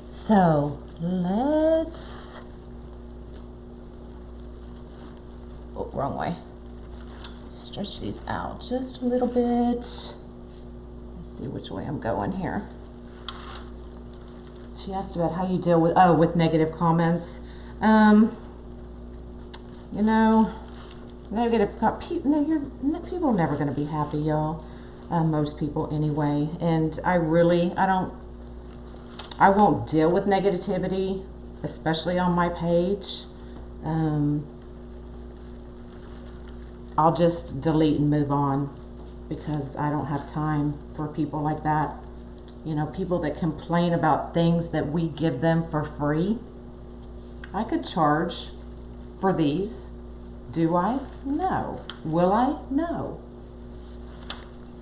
so let's, oh, wrong way. Stretch these out just a little bit. Let's see which way I'm going here. She asked about how you deal with, oh, with negative comments. You know, negative, people are never going to be happy, y'all. Most people anyway. And I won't deal with negativity, especially on my page. I'll just delete and move on because I don't have time for people like that. You know, people that complain about things that we give them for free. I could charge for these. Do I? No. Will I? No.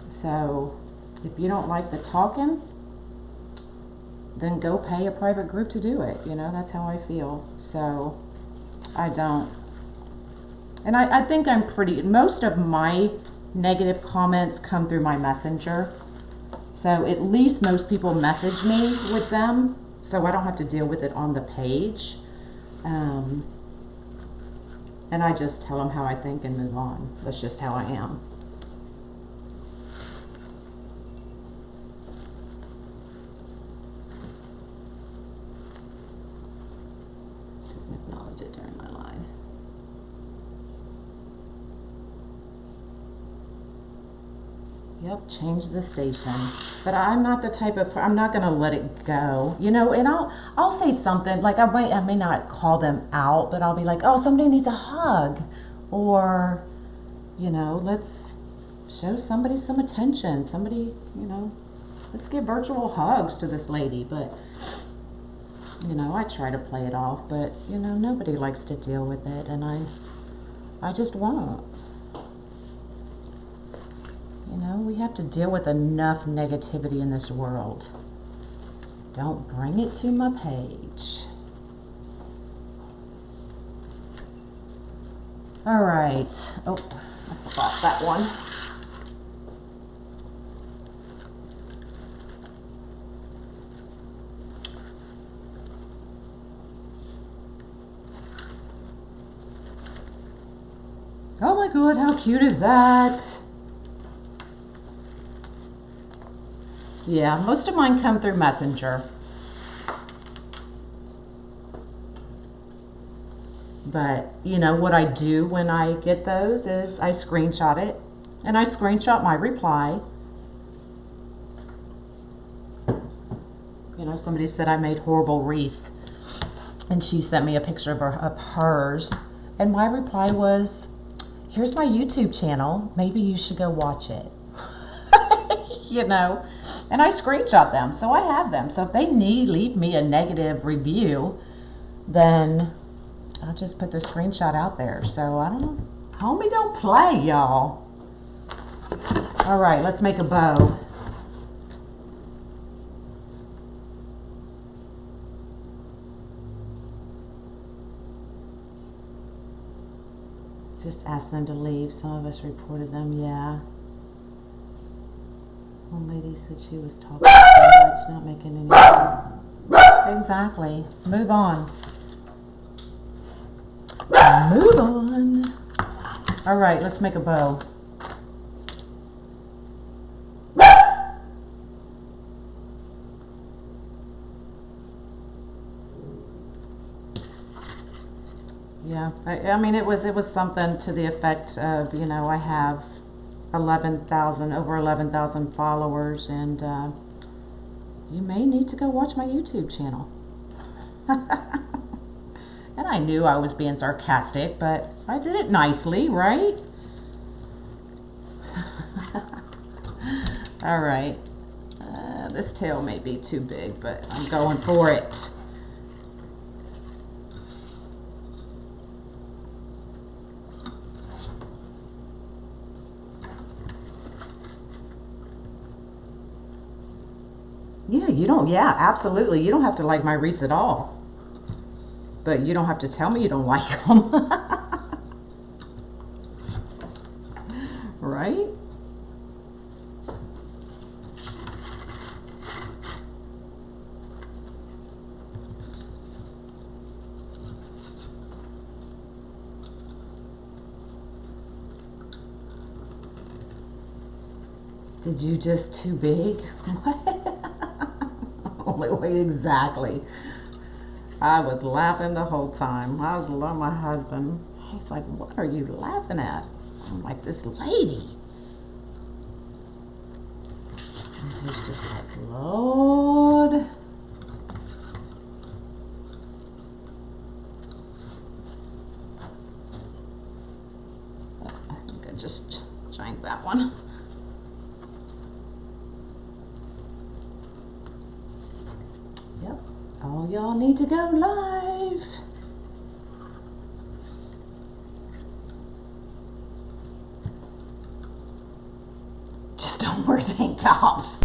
So, if you don't like the talking, then go pay a private group to do it. You know, that's how I feel. So, I don't. And I think I'm pretty, most of my negative comments come through my messenger. So, at least most people message me with them. So, I don't have to deal with it on the page. And I just tell them how I think and move on. That's just how I am. Didn't acknowledge it during my live. Yep, change the station. But I'm not the type of, I'm not gonna let it go, you know. And I'll say something like I may not call them out, but I'll be like, oh, somebody needs a hug, or you know, let's show somebody some attention. Somebody, you know, let's give virtual hugs to this lady. But you know, I try to play it off, but you know, nobody likes to deal with it, and I just won't. You know, we have to deal with enough negativity in this world. Don't bring it to my page. All right. Oh, I forgot that one. Oh my God, how cute is that? Yeah, most of mine come through Messenger. But, you know, what I do when I get those is I screenshot it, and I screenshot my reply. You know, somebody said I made horrible wreaths, and she sent me a picture of hers, and my reply was, here's my YouTube channel, maybe you should go watch it. You know, and I screenshot them, so I have them. So if they leave me a negative review, then I'll just put the screenshot out there. So I don't know. Homie, don't play, y'all. All right, let's make a bow. Just ask them to leave. Some of us reported them, yeah. One lady said she was talking so much, not making any sense. Exactly. Move on. Move on. All right, let's make a bow. Yeah, I mean, it was something to the effect of, you know, I have 11,000, over 11,000 followers, and you may need to go watch my YouTube channel. And I knew I was being sarcastic, but I did it nicely, right? All right, this tail may be too big, but I'm going for it. Yeah, you don't, yeah, absolutely. You don't have to like my wreaths at all. But you don't have to tell me you don't like them. Right? Did you just too big? Wait, exactly. I was laughing the whole time. I was loving my husband. He's like, what are you laughing at? I'm like, this lady. And he's just like, Lord. I think I just joined that one. Yep. All y'all need to go live. Just don't wear tank tops.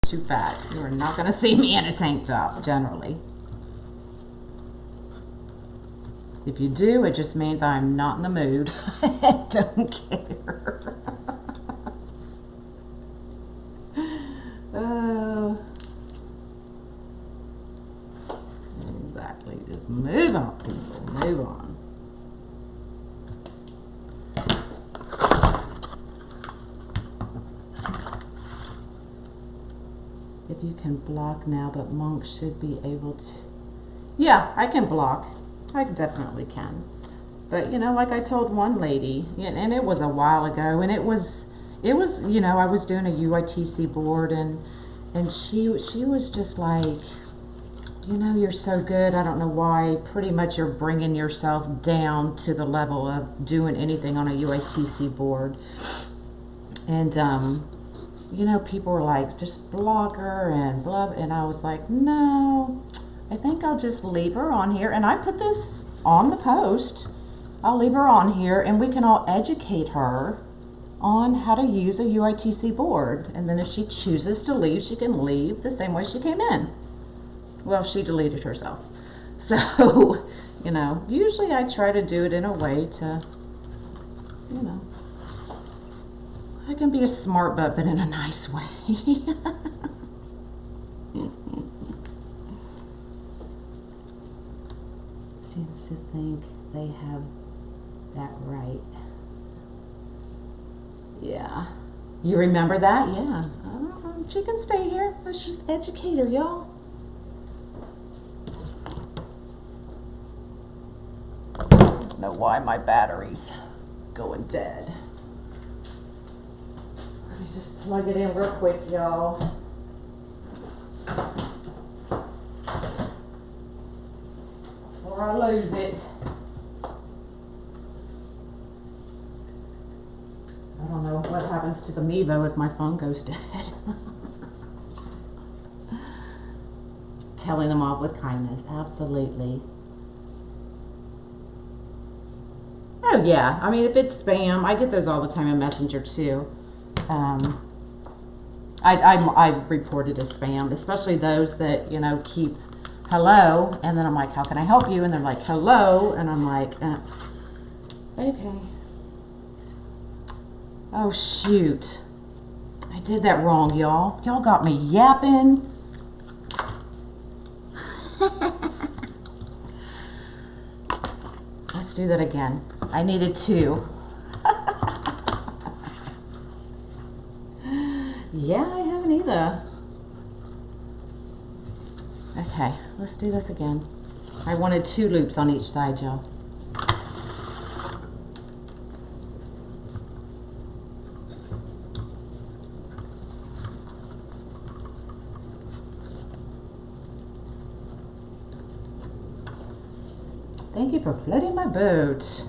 Too fat. You are not going to see me in a tank top, generally. If you do, it just means I'm not in the mood. I don't care. Oh. Exactly. Just move on, people. Move on. If you can block now, but monks should be able to. Yeah, I can block. I definitely can. But, you know, like I told one lady, and it was a while ago, and it was, you know, I was doing a UITC board, and she was just like, you know, you're so good. I don't know why. Pretty much you're bringing yourself down to the level of doing anything on a UITC board. And, you know, people were like, just block her and blah. And I was like, no, I think I'll just leave her on here. And I put this on the post. I'll leave her on here and we can all educate her on how to use a UITC board. And then if she chooses to leave, she can leave the same way she came in. Well, she deleted herself. So, you know, usually I try to do it in a way to, you know, I can be a smart butt, but in a nice way. Seems to think they have that right. Yeah. You remember that? Yeah. She can stay here. Let's just educate her, y'all. Know why my battery's going dead. Let me just plug it in real quick, y'all. Before I lose it. I don't know what happens to the Mevo if my phone goes dead. Telling them off with kindness, absolutely. Oh yeah, I mean if it's spam, I get those all the time in Messenger too. I've reported as spam, especially those that, you know, keep hello, and then I'm like, how can I help you? And they're like, hello, and I'm like, okay. Oh shoot, I did that wrong, y'all. Y'all got me yapping. Let's do that again. I needed 2. Yeah, I haven't either. Okay, let's do this again. I wanted 2 loops on each side, y'all. Thank you for floating my boat.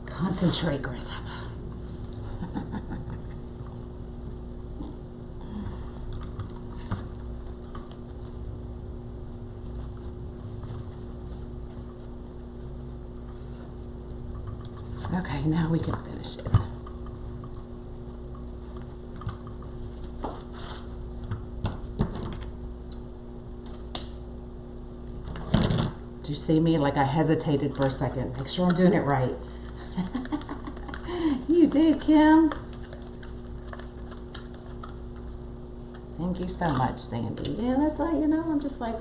Concentrate, Grasshopper. Okay, now we can finish it. Do you see me? Like I hesitated for a second. Make sure I'm doing it right. You did, Kim. Thank you so much, Sandy. Yeah, that's like, you know, I'm just like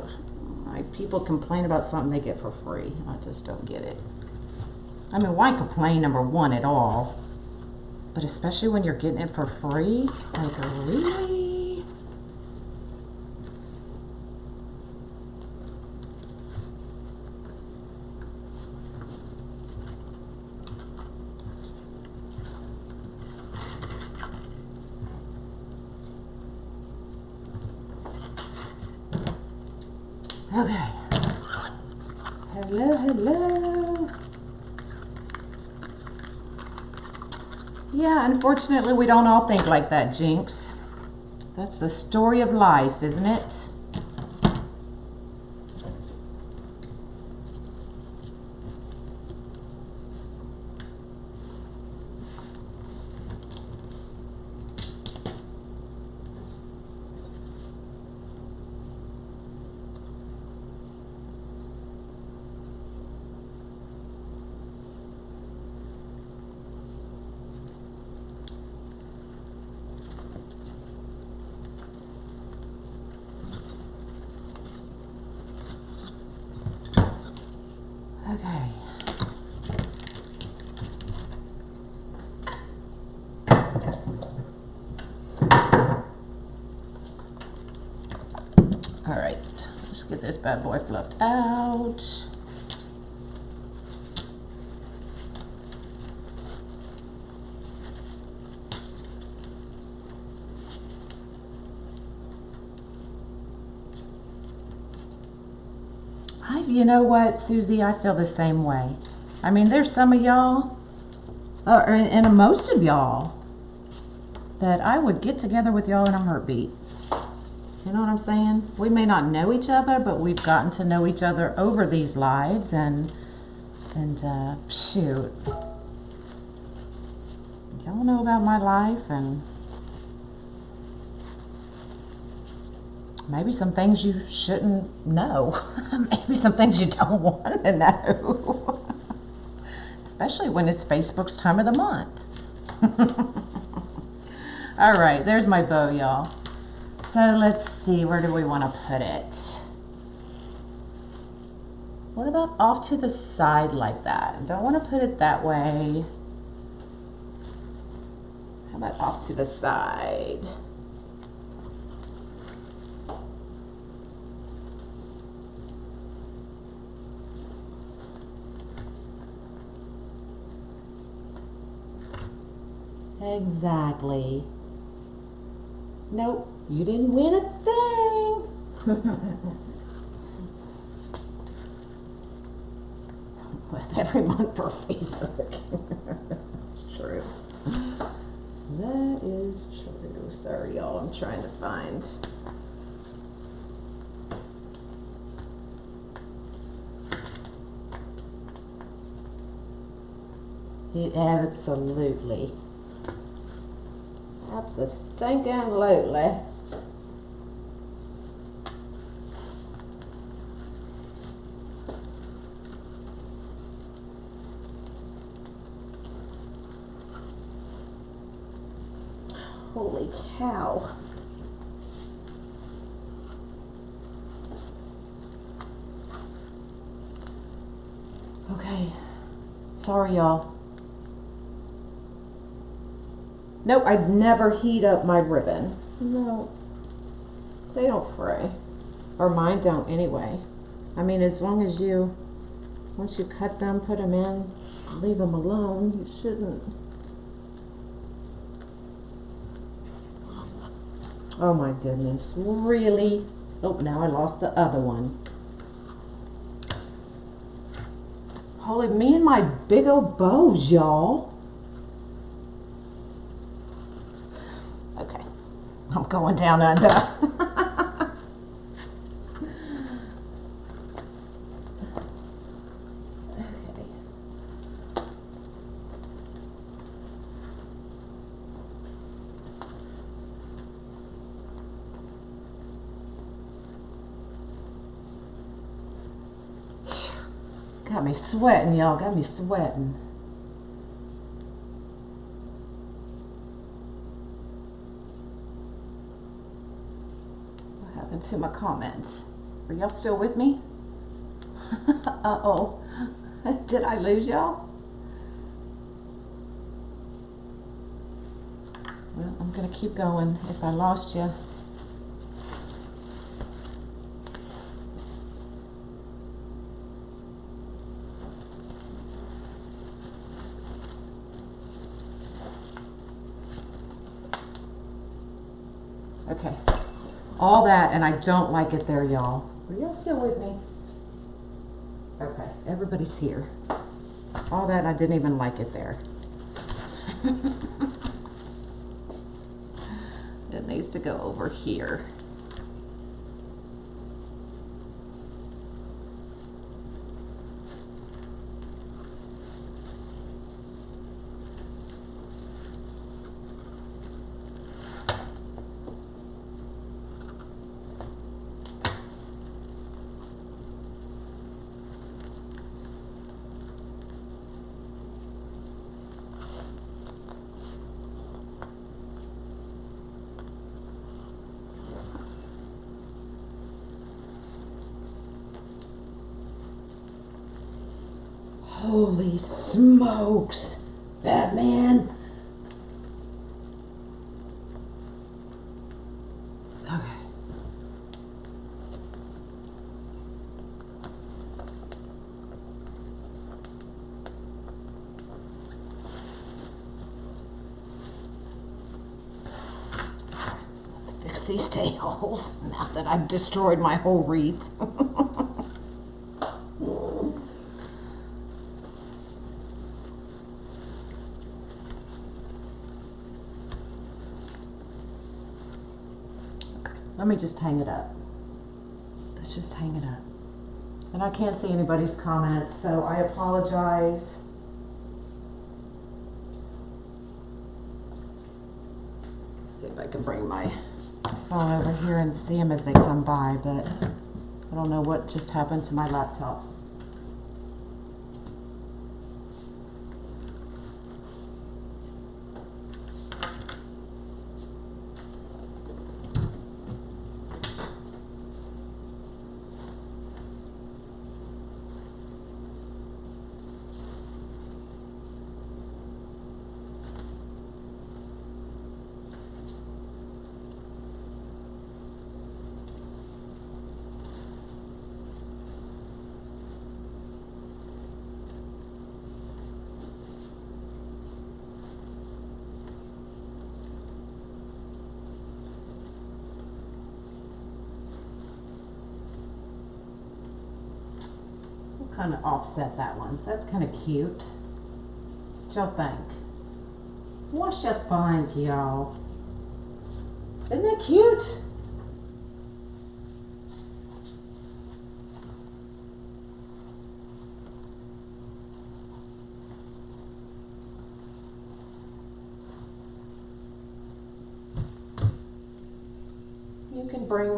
people complain about something they get for free. I just don't get it. I mean, why complain, number one, at all? But especially when you're getting it for free? Like, really? Okay. Hello, hello. Yeah, unfortunately, we don't all think like that, Jinx. That's the story of life, isn't it? Get this bad boy fluffed out. You know what, Susie, I feel the same way. I mean, there's some of y'all, and most of y'all, that I would get together with y'all in a heartbeat. You know what I'm saying? We may not know each other, but we've gotten to know each other over these lives, and shoot. Y'all know about my life, and maybe some things you shouldn't know. Maybe some things you don't want to know. Especially when it's Facebook's time of the month. All right, there's my bow, y'all. So let's see, where do we want to put it? What about off to the side like that? Don't want to put it that way. How about off to the side? Exactly. Nope, you didn't win a thing. With every month for Facebook. That's true. That is true. Sorry, y'all. I'm trying to find. It absolutely. Abso-stinking-lutely. Holy cow. Okay. Sorry, y'all. Nope, I'd never heat up my ribbon. No, they don't fray. Or mine don't anyway. I mean, as long as you, once you cut them, put them in, leave them alone, you shouldn't. Oh my goodness, really? Oh, now I lost the other one. Holy, me and my big old bows, y'all. Okay, I'm going down under. Okay. Got me sweating, y'all. Got me sweating. What happened to my comments? Are y'all still with me? Uh-oh. Did I lose y'all? Well, I'm going to keep going if I lost you. Okay, all that, and I don't like it there, y'all. Are y'all still with me? Okay, everybody's here. All that, and I didn't even like it there. It needs to go over here. Holy smokes, Batman. Okay. fix these tails now that I've destroyed my whole wreath. Let me just hang it up. Let's just hang it up. And I can't see anybody's comments, so I apologize. Let's see if I can bring my phone over here and see them as they come by, but I don't know what just happened to my laptop. Kind of offset that one. That's kind of cute. What y'all think? What y'all think, y'all? Isn't that cute? You can bring,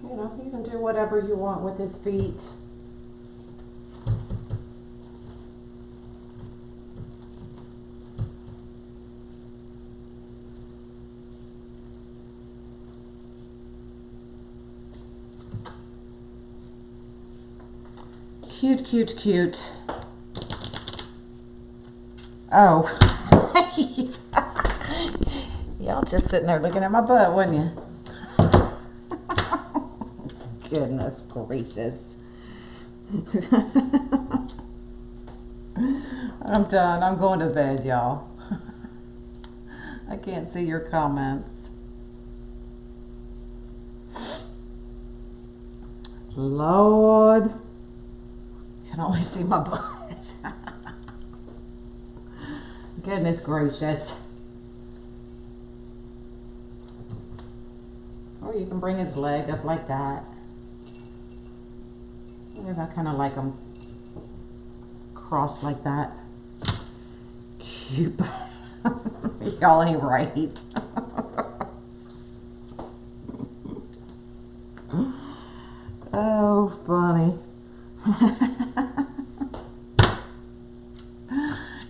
you can do whatever you want with his feet. Cute, cute, cute. Oh. Y'all just sitting there looking at my butt, wasn't you? Goodness gracious. I'm done. I'm going to bed, y'all. I can't see your comments. Lord. I can only see my butt. Goodness gracious. Or you can bring his leg up like that. I kind of like them crossed like that. Cute. Y'all ain't right. Oh, funny.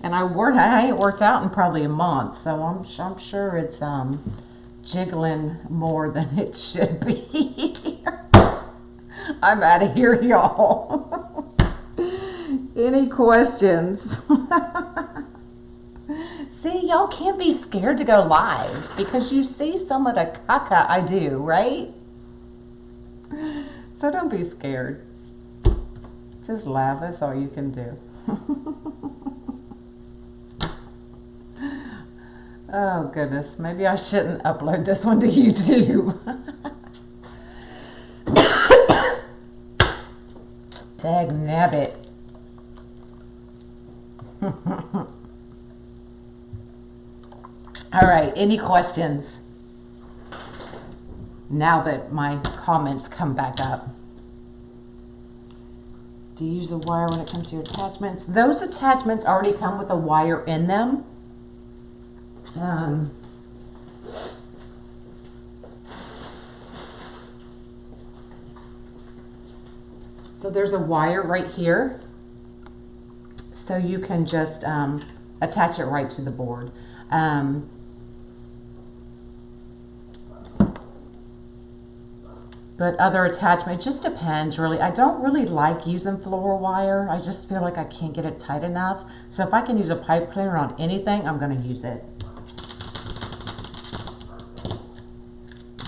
And I ain't worked out in probably a month, so I'm sure it's jiggling more than it should be. I'm out of here, y'all. Any questions? See, y'all can't be scared to go live because you see some of the caca I do, right? So don't be scared. Just laugh, that's all you can do. Oh goodness, maybe I shouldn't upload this one to YouTube. Dag nabbit. All right, any questions? Now that my comments come back up. Do you use a wire when it comes to your attachments? Those attachments already come with a wire in them. So there's a wire right here. So you can just attach it right to the board. But other attachment, it just depends really. I don't really like using floral wire. I just feel like I can't get it tight enough. So if I can use a pipe cleaner on anything, I'm going to use it.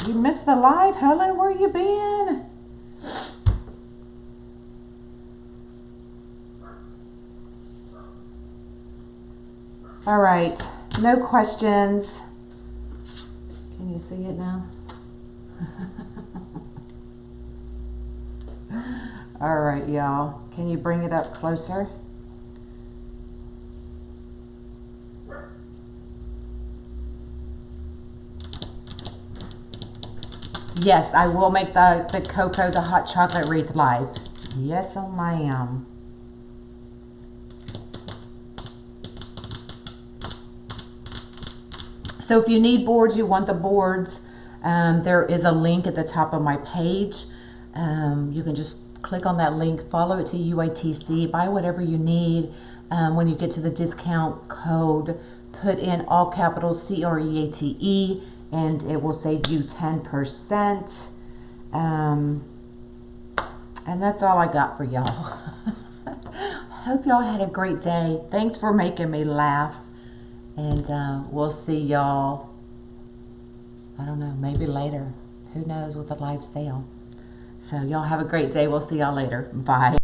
You missed the live, Helen? Where you been? All right, no questions. Can you see it now? All right, y'all. Can you bring it up closer? Yes, I will make the cocoa, the hot chocolate wreath live. Yes, oh ma'am. So if you need boards, you want the boards, there is a link at the top of my page. You can just click on that link, follow it to UATC, buy whatever you need. When you get to the discount code, put in all capitals CREATE, and it will save you 10%. And that's all I got for y'all. Hope y'all had a great day. Thanks for making me laugh. And we'll see y'all, I don't know, maybe later. Who knows with the live sale. So y'all have a great day. We'll see y'all later. Bye.